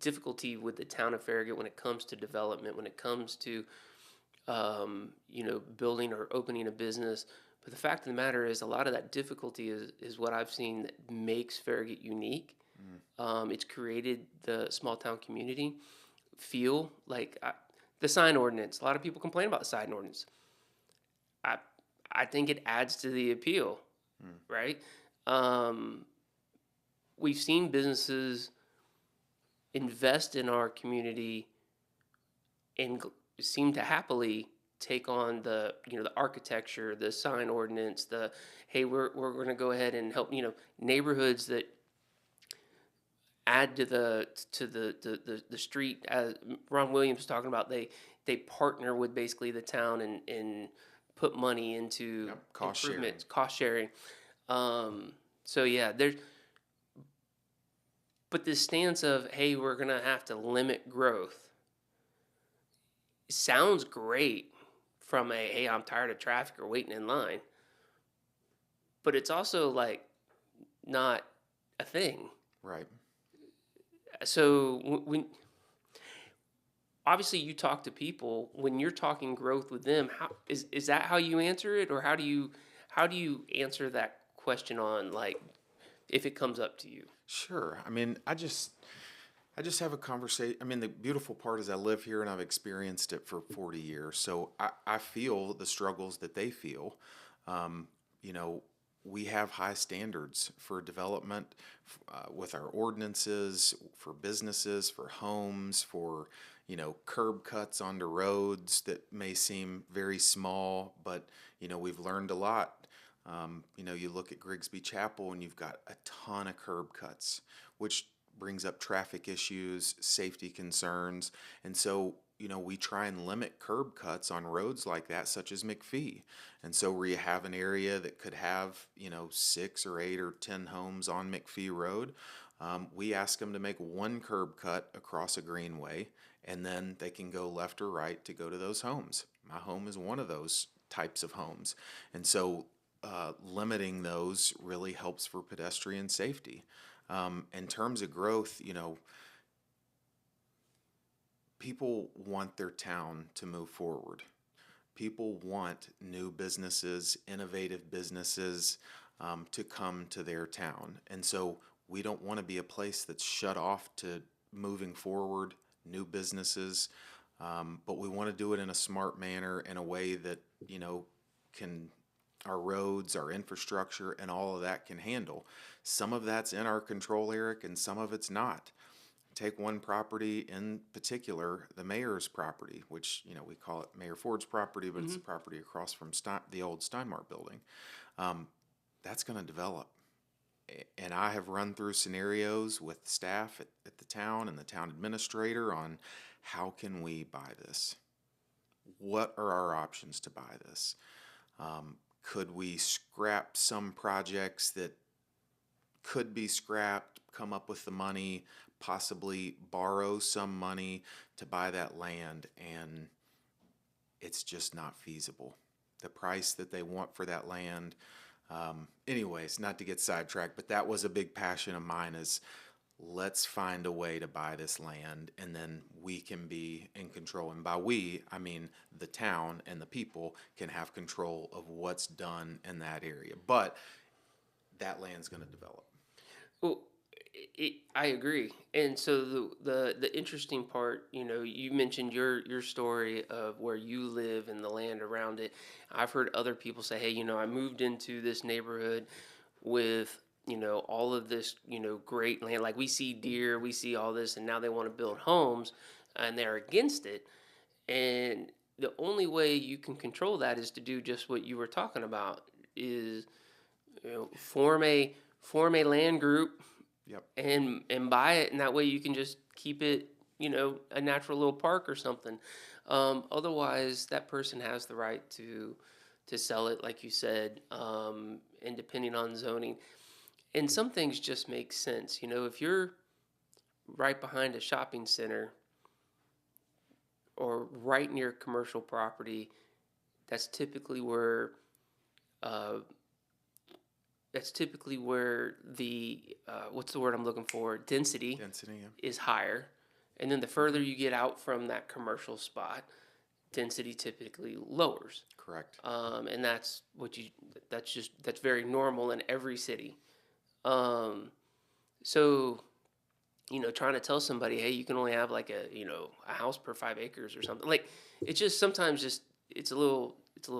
difficulty with the town of Farragut when it comes to development, when it comes to building or opening a business. But the fact of the matter is, a lot of that difficulty is what I've seen that makes Farragut unique. It's created the small town community feel like the sign ordinance. A lot of people complain about the sign ordinance. I I think it adds to the appeal, right? Um, we've seen businesses invest in our community and seem to happily take on the architecture, the sign ordinance, the hey, we're going to go ahead and help neighborhoods that add to the street. As Ron Williams was talking about, they partner with basically the town and put money into Cost improvements, sharing. cost sharing. So yeah, but this stance of hey, we're gonna have to limit growth sounds great from a hey, I'm tired of traffic or waiting in line, but it's also like not a thing. Right. So when obviously you talk to people when you're talking growth with them, how is that how you answer it, or how do you answer that question on like if it comes up to you? Sure. I mean, I just have a conversation. I mean, the beautiful part is I live here and I've experienced it for 40 years. So I feel the struggles that they feel. Um, you know, we have high standards for development with our ordinances, for businesses, for homes, for, curb cuts onto roads that may seem very small, but, we've learned a lot. You look at Grigsby Chapel and you've got a ton of curb cuts, which brings up traffic issues, safety concerns. And so, we try and limit curb cuts on roads like that, such as McPhee. And so, where you have an area that could have, 6 or 8 or 10 homes on McPhee Road, we ask them to make one curb cut across a greenway, and then they can go left or right to go to those homes. My home is one of those types of homes. And so, limiting those really helps for pedestrian safety. In terms of growth, people want their town to move forward. People want new businesses, innovative businesses to come to their town. And so we don't want to be a place that's shut off to moving forward, new businesses, but we want to do it in a smart manner, in a way that, can our roads, our infrastructure, and all of that can handle. Some of that's in our control, Eric, and some of it's not. Take one property in particular, the mayor's property, which, we call it Mayor Ford's property, but it's the property across from the old Steinmart building. That's going to develop. And I have run through scenarios with staff at the town and the town administrator on how can we buy this? What are our options to buy this? Could we scrap some projects that could be scrapped, come up with the money, possibly borrow some money to buy that land, and it's just not feasible. The price that they want for that land. Anyways, not to get sidetracked, but that was a big passion of mine, is let's find a way to buy this land, and then we can be in control. And by we, I mean the town and the people can have control of what's done in that area. But that land's going to develop. Well, I agree. And so the interesting part, you mentioned your story of where you live and the land around it. I've heard other people say, hey, I moved into this neighborhood with all of this great land. Like we see deer, we see all this, and now they want to build homes, and they're against it. And the only way you can control that is to do just what you were talking about: is form a land group. Yep. And buy it, and that way you can just keep it, a natural little park or something. Otherwise, that person has the right to sell it, like you said, and depending on zoning. And some things just make sense. If you're right behind a shopping center or right near commercial property, that's typically where uh, the what's the word I'm looking for? Density Density, yeah. is higher, and then the further you get out from that commercial spot, density typically lowers. Correct. And that's very normal in every city. Um, so, trying to tell somebody, hey, you can only have like a house per 5 acres or something. Like, it's just sometimes just it's a little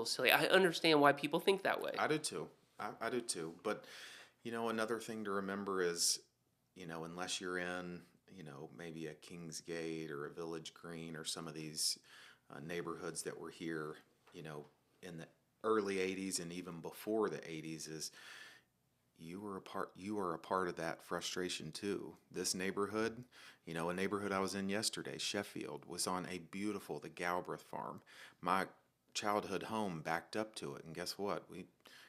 silly. I understand why people think that way. I do too. I do too. But, another thing to remember is, unless you're in, maybe a Kingsgate or a Village Green or some of these neighborhoods that were here, in the early 80s and even before the 80s, is you are a part of that frustration too. This neighborhood, a neighborhood I was in yesterday, Sheffield, was on the Galbraith farm. My childhood home backed up to it, and guess what? We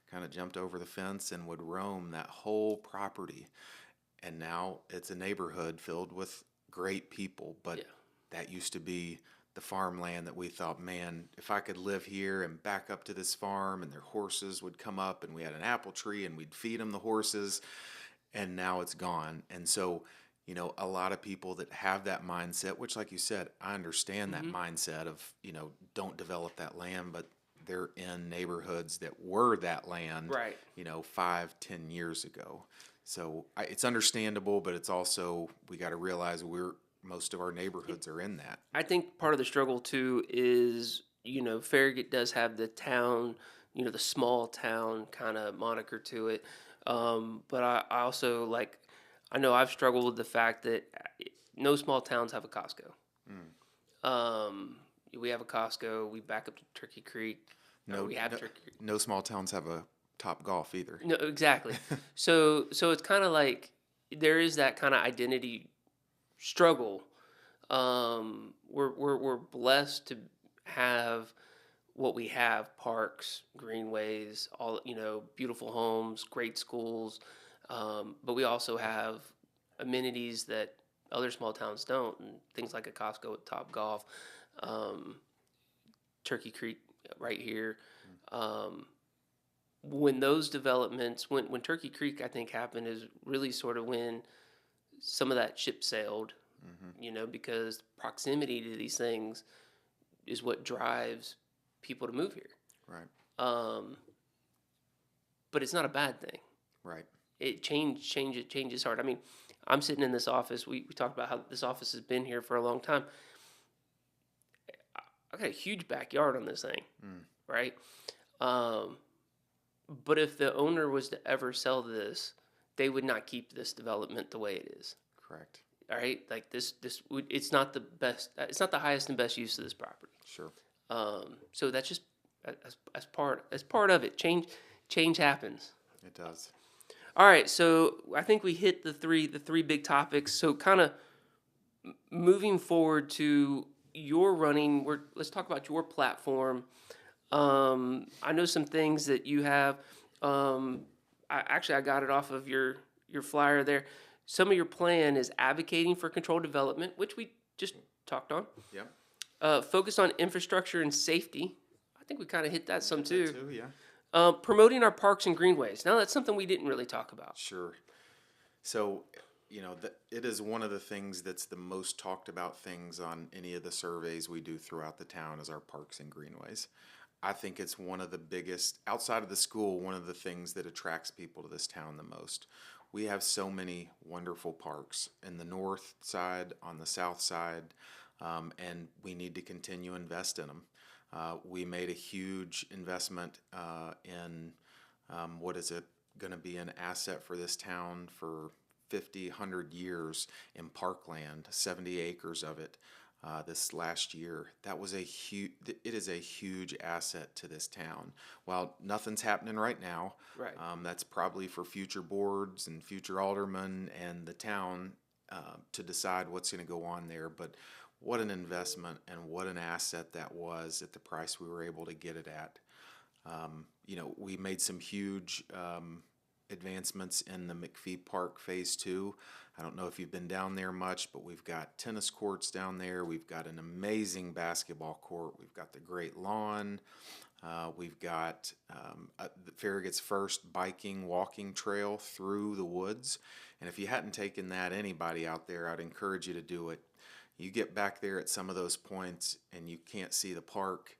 kind of jumped over the fence and would roam that whole property. And now it's a neighborhood filled with great people, but Yeah. that used to be the farmland that we thought, man, if I could live here and back up to this farm, and their horses would come up, and we had an apple tree and we'd feed them the horses, and now it's gone. And so, a lot of people that have that mindset, which, like you said, I understand that mindset of, don't develop that land, but they're in neighborhoods that were that land, Right. 5, 10 years ago. So it's understandable, but it's also, we got to realize most of our neighborhoods are in that. I think part of the struggle too is, Farragut does have the town, the small town kind of moniker to it. But I also I know I've struggled with the fact that no small towns have a Costco. We have a Costco. We back up to Turkey Creek. No, We have no, Turkey Creek. no small towns have a Top Golf either. No, exactly. So it's kind of like there is that kind of identity struggle. We're blessed to have what we have: parks, greenways, all beautiful homes, great schools. But we also have amenities that other small towns don't, and things like a Costco with Top Golf, um, Turkey Creek right here. When those developments, when Turkey Creek, I think, happened, is really sort of when some of that ship sailed, because proximity to these things is what drives people to move here. Right. But it's not a bad thing. Right. It changes hard. I mean, I'm sitting in this office. We talked about how this office has been here for a long time. I got a huge backyard on this thing, right? But if the owner was to ever sell this, they would not keep this development the way it is. Correct. All right, like it's not the best. It's not the highest and best use of this property. Sure. So that's just as part of it. Change happens. It does. All right, so I think we hit the three big topics. So kind of moving forward to your running, let's talk about your platform. I know some things that you have. I got it off of your flyer there. Some of your plan is advocating for controlled development, which we just talked on. Yeah. Focus on infrastructure and safety. I think we kind of hit that some too. That too, yeah. Promoting our parks and greenways. Now that's something we didn't really talk about. Sure. So, it is one of the things that's the most talked about things on any of the surveys we do throughout the town is our parks and greenways. I think it's one of the biggest, outside of the school, one of the things that attracts people to this town the most. We have so many wonderful parks in the north side, on the south side, and we need to continue to invest in them. We made a huge investment in what is it going to be an asset for this town for 50, 100 years in parkland, 70 acres of it. This last year, it is a huge asset to this town. While nothing's happening right now, Right. That's probably for future boards and future aldermen and the town to decide what's going to go on there. But what an investment and what an asset that was at the price we were able to get it at. We made some huge advancements in the McPhee Park Phase 2. I don't know if you've been down there much, but we've got tennis courts down there. We've got an amazing basketball court. We've got the great lawn. We've got Farragut's first walking trail through the woods. And if you hadn't taken that, anybody out there, I'd encourage you to do it. You get back there at some of those points and you can't see the park,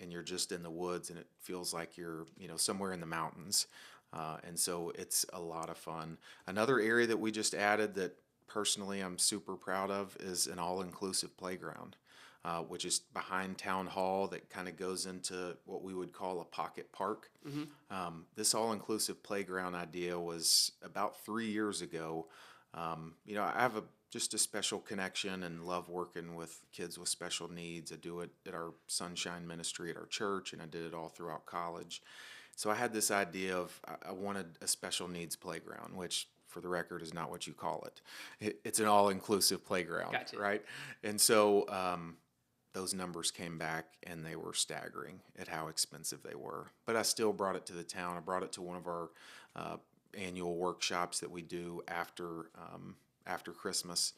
and you're just in the woods, and it feels like you're, somewhere in the mountains. And so it's a lot of fun. Another area that we just added that personally I'm super proud of is an all-inclusive playground, which is behind Town Hall that kind of goes into what we would call a pocket park. This all-inclusive playground idea was about 3 years ago. I have just a special connection and love working with kids with special needs. I do it at our Sunshine Ministry at our church, and I did it all throughout college. So I had this idea of I wanted a special needs playground, which, for the record, is not what you call it. It's an all-inclusive playground, Gotcha. right? And so those numbers came back, and they were staggering at how expensive they were. But I still brought it to the town. I brought it to one of our annual workshops that we do after Christmas,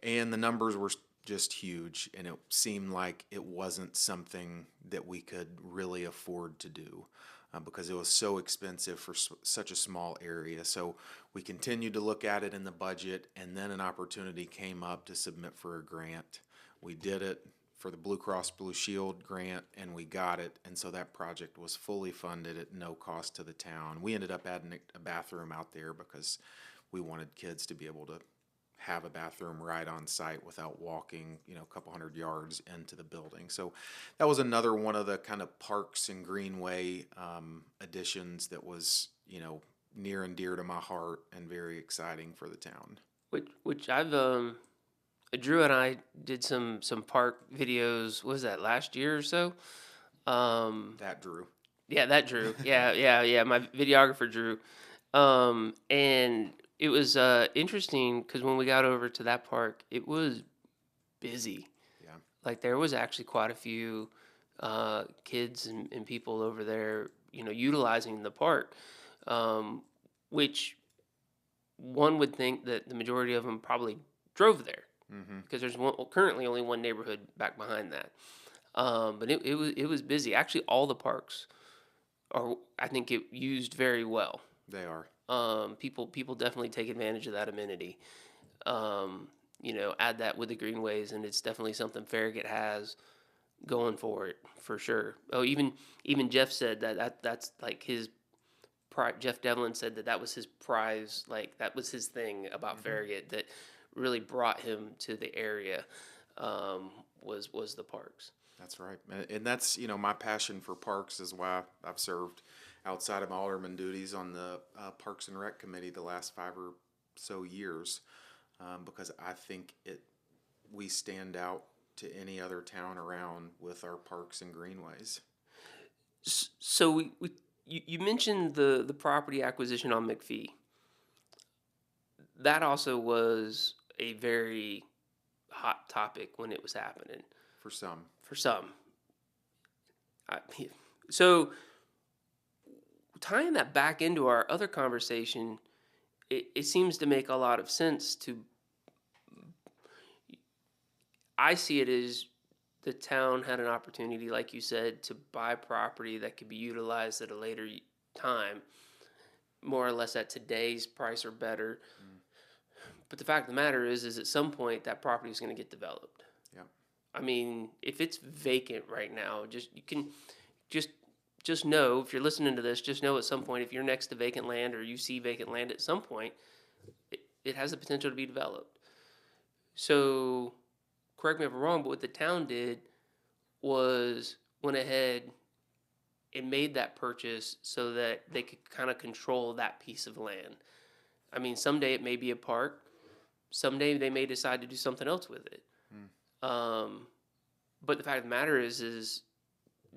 and the numbers were just huge, and it seemed like it wasn't something that we could really afford to do because it was so expensive for such a small area. So we continued to look at it in the budget, and then an opportunity came up to submit for a grant. We did it for the Blue Cross Blue Shield grant, and we got it, and so that project was fully funded at no cost to the town. We ended up adding a bathroom out there because we wanted kids to be able to have a bathroom right on site without walking, a couple hundred yards into the building. So that was another one of the kind of parks and greenway additions that was, near and dear to my heart and very exciting for the town. Which I've Drew and I did some park videos. What was that, last year or so? That Drew. Yeah, that Drew. Yeah. My videographer Drew, and it was interesting because when we got over to that park, it was busy. Yeah. Like there was actually quite a few kids and people over there, utilizing the park, which one would think that the majority of them probably drove there because there's currently only one neighborhood back behind that. But it was busy. Actually, all the parks are, I think, it used very well. They are. People definitely take advantage of that amenity. Add that with the greenways, and it's definitely something Farragut has going for it for sure. Oh, even Jeff said that's like his Jeff Devlin said that was his prize, like that was his thing about Farragut that really brought him to the area, was the parks. That's right. And that's, my passion for parks is why I've served outside of my alderman duties on the Parks and Rec Committee the last 5 or so years, because I think we stand out to any other town around with our parks and greenways. So you mentioned the property acquisition on McPhee. That also was a very hot topic when it was happening. For some. So tying that back into our other conversation, it seems to make a lot of sense I see it as the town had an opportunity, like you said, to buy property that could be utilized at a later time, more or less at today's price or better. But the fact of the matter is at some point that property is going to get developed. Yeah. I mean, if it's vacant right now, just know, if you're listening to this, just know at some point, if you're next to vacant land or you see vacant land at some point, it has the potential to be developed. So, correct me if I'm wrong, but what the town did was went ahead and made that purchase so that they could kind of control that piece of land. I mean, someday it may be a park. Someday they may decide to do something else with it. But the fact of the matter is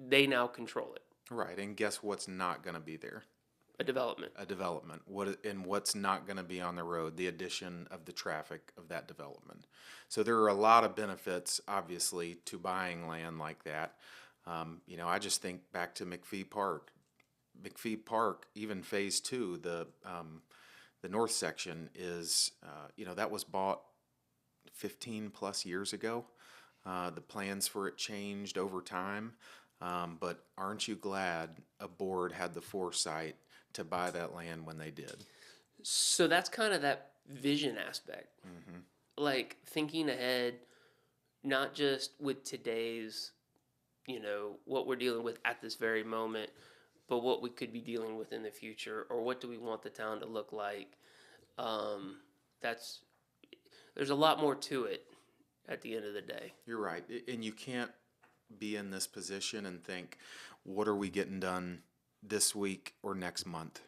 they now control it. Right, and guess what's not going to be there? A development. What's not going to be on the road? The addition of the traffic of that development. So there are a lot of benefits, obviously, to buying land like that. I just think back to McPhee Park. McPhee Park, even Phase 2, the north section is, that was bought 15 plus years ago. The plans for it changed over time. But aren't you glad a board had the foresight to buy that land when they did? So that's kind of that vision aspect. like thinking ahead, not just with today's, what we're dealing with at this very moment, but what we could be dealing with in the future, or what do we want the town to look like. Um, that's There's a lot more to it at the end of the day. You're right. And you can't be in this position and think, what are we getting done this week or next month?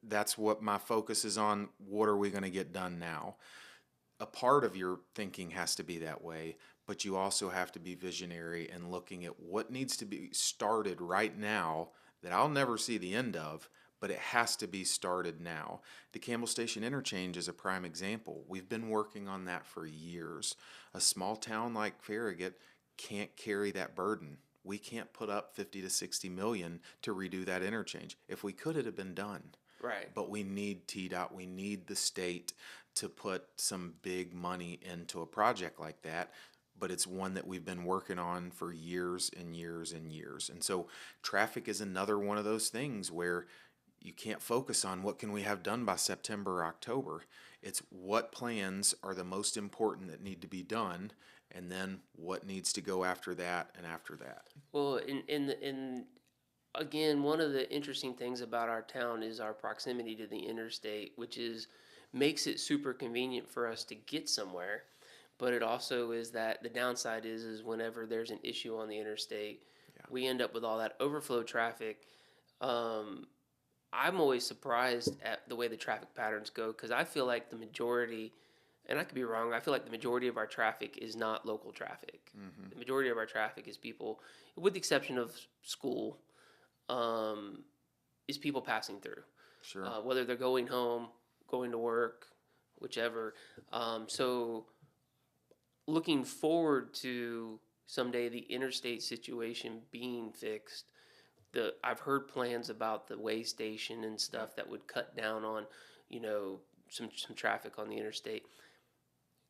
That's what my focus is on. What are we going to get done now? A part of your thinking has to be that way, but you also have to be visionary and looking at what needs to be started right now that I'll never see the end of, but it has to be started now. The Campbell Station Interchange is a prime example. We've been working on that for years. A small town like Farragut can't carry that burden. We can't put up 50 to 60 million to redo that interchange. If we could, it'd have been done. Right. But we need TDOT, we need the state to put some big money into a project like that. But it's one that we've been working on for years and years and years. And so traffic is another one of those things where you can't focus on what can we have done by September or October. It's what plans are the most important that need to be done, and then what needs to go after that and after that. Well, in again, one of the interesting things about our town is our proximity to the interstate, which makes it super convenient for us to get somewhere. But it also is that the downside is whenever there's an issue on the interstate, we end up with all that overflow traffic. I'm always surprised at the way the traffic patterns go, because I feel like the majority, and I could be wrong, I feel like the majority of our traffic is not local traffic. Mm-hmm. The majority of our traffic is people, with the exception of school, is people passing through. Sure. Whether they're going home, going to work, whichever. So looking forward to someday the interstate situation being fixed. I've heard plans about the way station and stuff that would cut down on, some traffic on the interstate.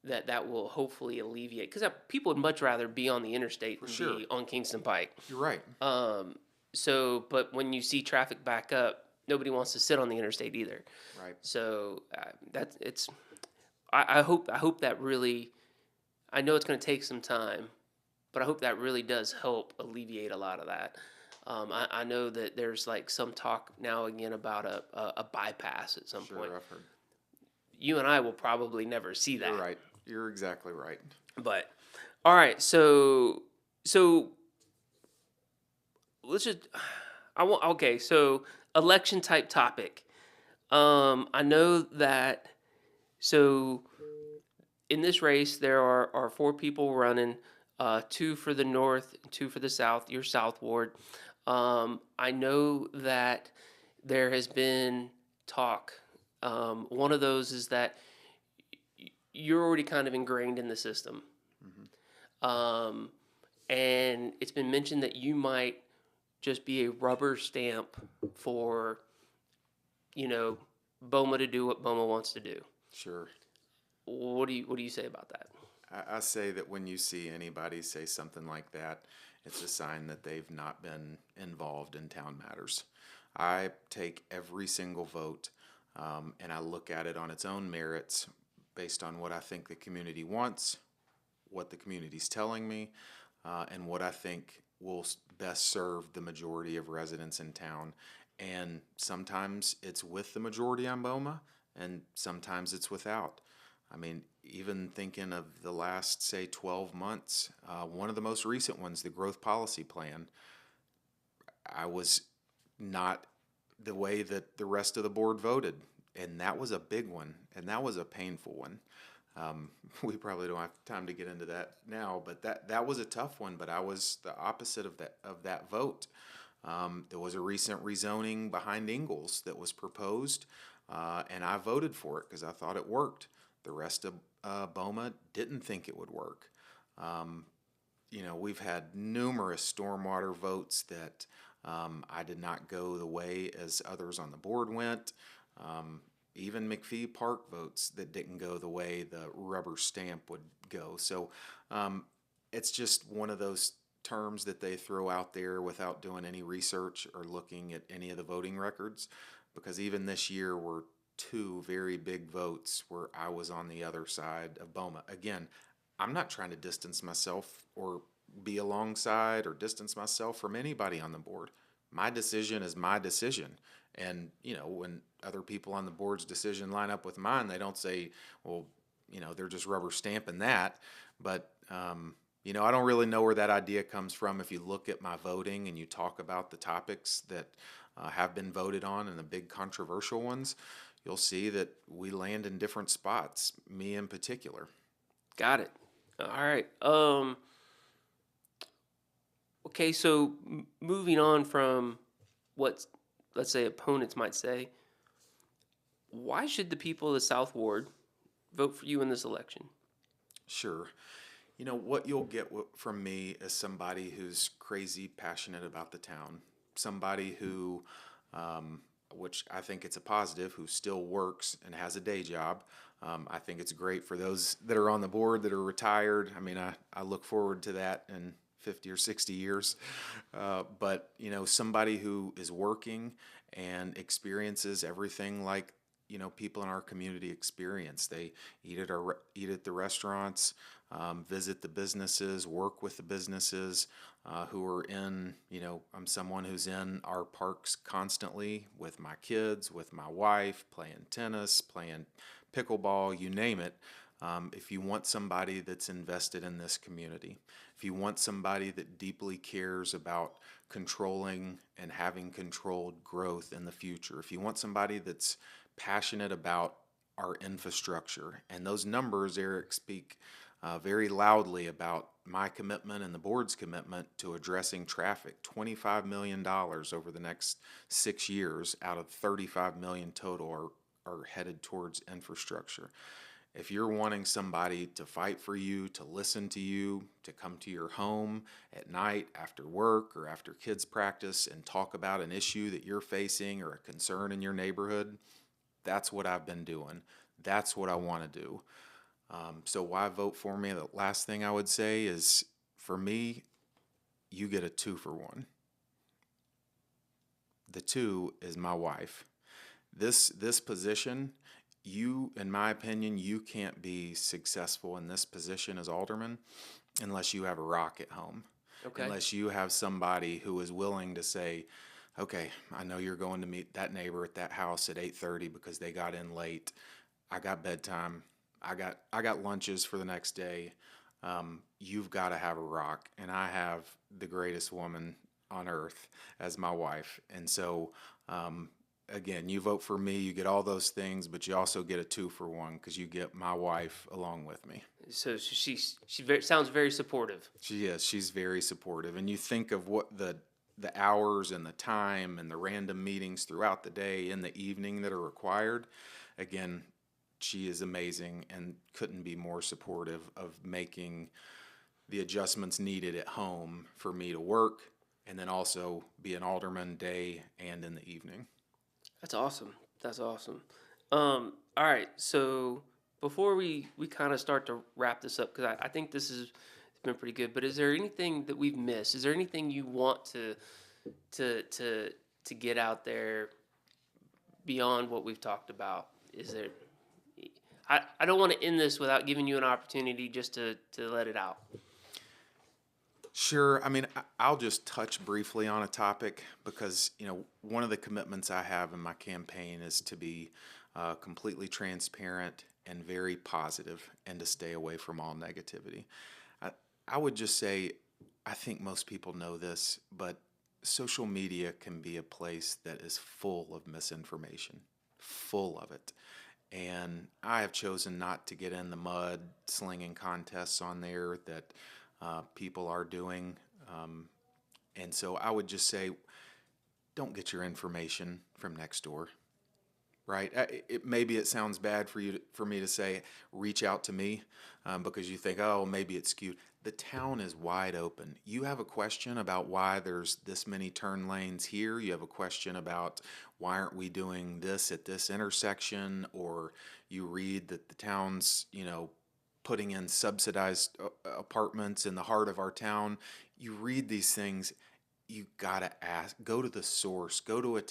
That will hopefully alleviate, because people would much rather be on the interstate than sure. be on Kingston Pike. You're right. But when you see traffic back up, nobody wants to sit on the interstate either. Right. So I hope that really. I know it's going to take some time, but I hope that really does help alleviate a lot of that. I know that there's like some talk now again about a bypass at some point. Sure, I've heard. You and I will probably never see that. You're right. You're exactly right. But all right, so let's just so election type topic. I know that in this race there are 4 people running, 2 for the north, 2 for the south, your South Ward. I know that there has been talk. One of those is that you're already kind of ingrained in the system. Mm-hmm. And it's been mentioned that you might just be a rubber stamp for, BOMA to do what BOMA wants to do. Sure. What do you say about that? I say that when you see anybody say something like that, it's a sign that they've not been involved in town matters. I take every single vote and I look at it on its own merits based on what I think the community wants, what the community's telling me, and what I think will best serve the majority of residents in town. And sometimes it's with the majority on BOMA, and sometimes it's without. I mean, even thinking of the last, say, 12 months, one of the most recent ones, the growth policy plan, I was not the way that the rest of the board voted. And that was a big one, and that was a painful one. We probably don't have time to get into that now, but that was a tough one, but I was the opposite of that vote. There was a recent rezoning behind Ingalls that was proposed, and I voted for it because I thought it worked. The rest of BOMA didn't think it would work. We've had numerous stormwater votes that I did not go the way as others on the board went. Even McPhee Park votes that didn't go the way the rubber stamp would go. So it's just one of those terms that they throw out there without doing any research or looking at any of the voting records, because even this year we're two very big votes where I was on the other side of Boma. Again, I'm not trying to distance myself or be alongside or distance myself from anybody on the board. My decision is my decision. And, when other people on the board's decision line up with mine, they don't say, well, they're just rubber stamping that. But, I don't really know where that idea comes from. If you look at my voting and you talk about the topics that have been voted on and the big controversial ones, you'll see that we land in different spots, me in particular. Got it. All right. Okay, so moving on from what, let's say, opponents might say, why should the people of the South Ward vote for you in this election? Sure. What you'll get from me is somebody who's crazy passionate about the town, somebody who, which I think it's a positive, who still works and has a day job. I think it's great for those that are on the board that are retired. I mean, I look forward to that in 50 or 60 years. But, somebody who is working and experiences everything like, people in our community experience. They eat at the restaurants, visit the businesses, work with the businesses who are in, I'm someone who's in our parks constantly with my kids, with my wife, playing tennis, playing pickleball, you name it. If you want somebody that's invested in this community, if you want somebody that deeply cares about controlling and having controlled growth in the future, if you want somebody that's passionate about our infrastructure, and those numbers, Eric, speak very loudly about my commitment and the board's commitment to addressing traffic. $25 million over the next 6 years out of $35 million total are headed towards infrastructure. If you're wanting somebody to fight for you, to listen to you, to come to your home at night after work or after kids practice and talk about an issue that you're facing or a concern in your neighborhood, that's what I've been doing. That's what I want to do. So why vote for me? The last thing I would say is, for me, you get a 2-for-1. The 2 is my wife. This position, in my opinion, you can't be successful in this position as alderman unless you have a rock at home. Okay. Unless you have somebody who is willing to say, okay, I know you're going to meet that neighbor at that house at 8:30 because they got in late. I got bedtime. I got lunches for the next day. You've got to have a rock, and I have the greatest woman on earth as my wife. And so, again, you vote for me, you get all those things, but you also get a 2-for-1 because you get my wife along with me. So sounds very supportive. She is. She's very supportive. And you think of what the hours and the time and the random meetings throughout the day in the evening that are required. Again, she is amazing and couldn't be more supportive of making the adjustments needed at home for me to work and then also be an alderman day and in the evening. That's awesome. That's awesome. All right. So before we kind of start to wrap this up, because I think this has been pretty good, but is there anything that we've missed? Is there anything you want to get out there beyond what we've talked about? Is there? I don't want to end this without giving you an opportunity just to let it out. Sure. I mean, I'll just touch briefly on a topic because, one of the commitments I have in my campaign is to be completely transparent and very positive and to stay away from all negativity. I would just say, I think most people know this, but social media can be a place that is full of misinformation, full of it. And I have chosen not to get in the mud slinging contests on there that people are doing. And so I would just say, don't get your information from next door, right? Maybe it sounds bad for me to say, reach out to me because you think, oh, maybe it's skewed. The town is wide open. You have a question about why there's this many turn lanes here. You have a question about why aren't we doing this at this intersection, or you read that the town's, putting in subsidized apartments in the heart of our town. You read these things, you gotta ask. Go to the source. Go to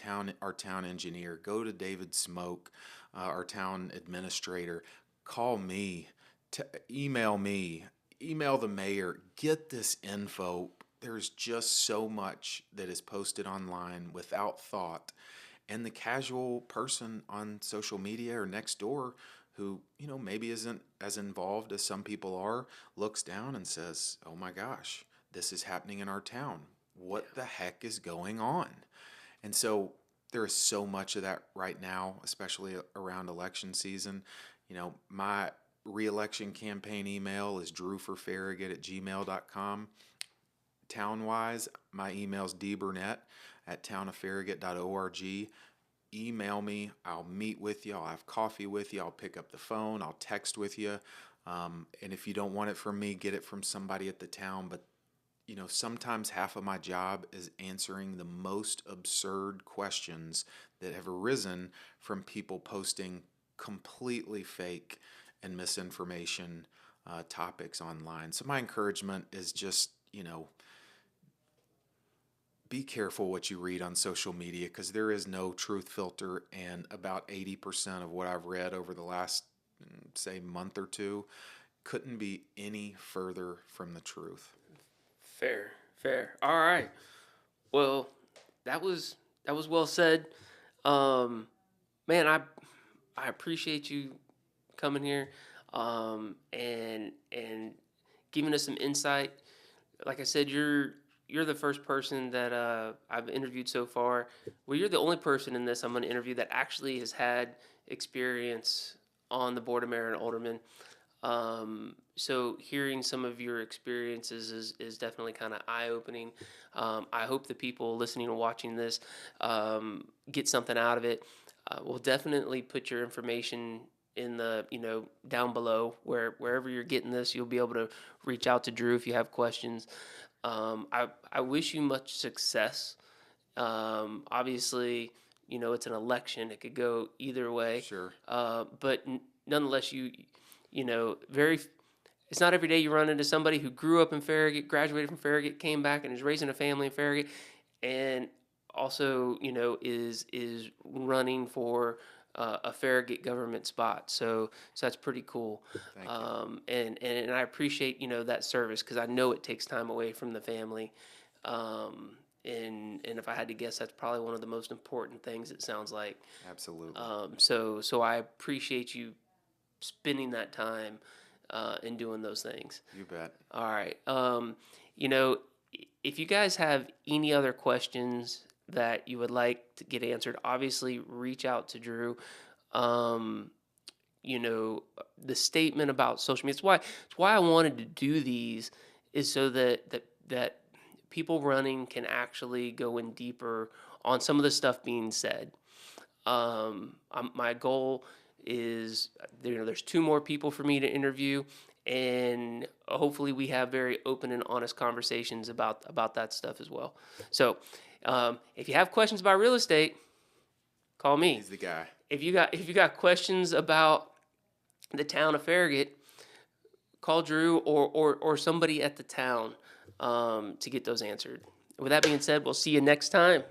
our town engineer. Go to David Smoke. our town administrator, call me, email me, email the mayor, get this info. There's just so much that is posted online without thought. And the casual person on social media or next door who, maybe isn't as involved as some people are, looks down and says, oh my gosh, this is happening in our town. What the heck is going on? And so there is so much of that right now, especially around election season. My reelection campaign email is drewforfarragut@gmail.com. Town-wise, my email is dburnette@townoffarragut.org. Email me. I'll meet with you. I'll have coffee with you. I'll pick up the phone. I'll text with you. And if you don't want it from me, get it from somebody at the town. But sometimes half of my job is answering the most absurd questions that have arisen from people posting completely fake and misinformation topics online. So my encouragement is just, be careful what you read on social media, because there is no truth filter, and about 80% of what I've read over the last, say, month or two couldn't be any further from the truth. Fair. All right. Well, that was well said. Man, I appreciate you coming here, and giving us some insight. Like I said, you're the first person that I've interviewed so far. Well, you're the only person in this I'm going to interview that actually has had experience on the board of mayor and alderman. So hearing some of your experiences is definitely kind of eye-opening. I hope the people listening and watching this get something out of it. We'll definitely put your information in the, down below wherever you're getting this. You'll be able to reach out to Drew if you have questions. I wish you much success. Obviously, it's an election. It could go either way. Sure. But nonetheless, it's not every day you run into somebody who grew up in Farragut, graduated from Farragut, came back and is raising a family in Farragut, and also, is running for a Farragut government spot. So that's pretty cool. Thank you. And I appreciate, that service, because I know it takes time away from the family. And if I had to guess, that's probably one of the most important things, it sounds like. Absolutely. So I appreciate you spending that time and doing those things. You bet. All right. If you guys have any other questions that you would like to get answered, obviously reach out to Drew. The statement about social media, it's why I wanted to do these, is so that people running can actually go in deeper on some of the stuff being said. My goal is, there's 2 more people for me to interview, and hopefully we have very open and honest conversations about that stuff as well. So if you have questions about real estate, call me. He's the guy. If you got questions about the town of Farragut, call Drew or somebody at the town to get those answered. With that being said, we'll see you next time.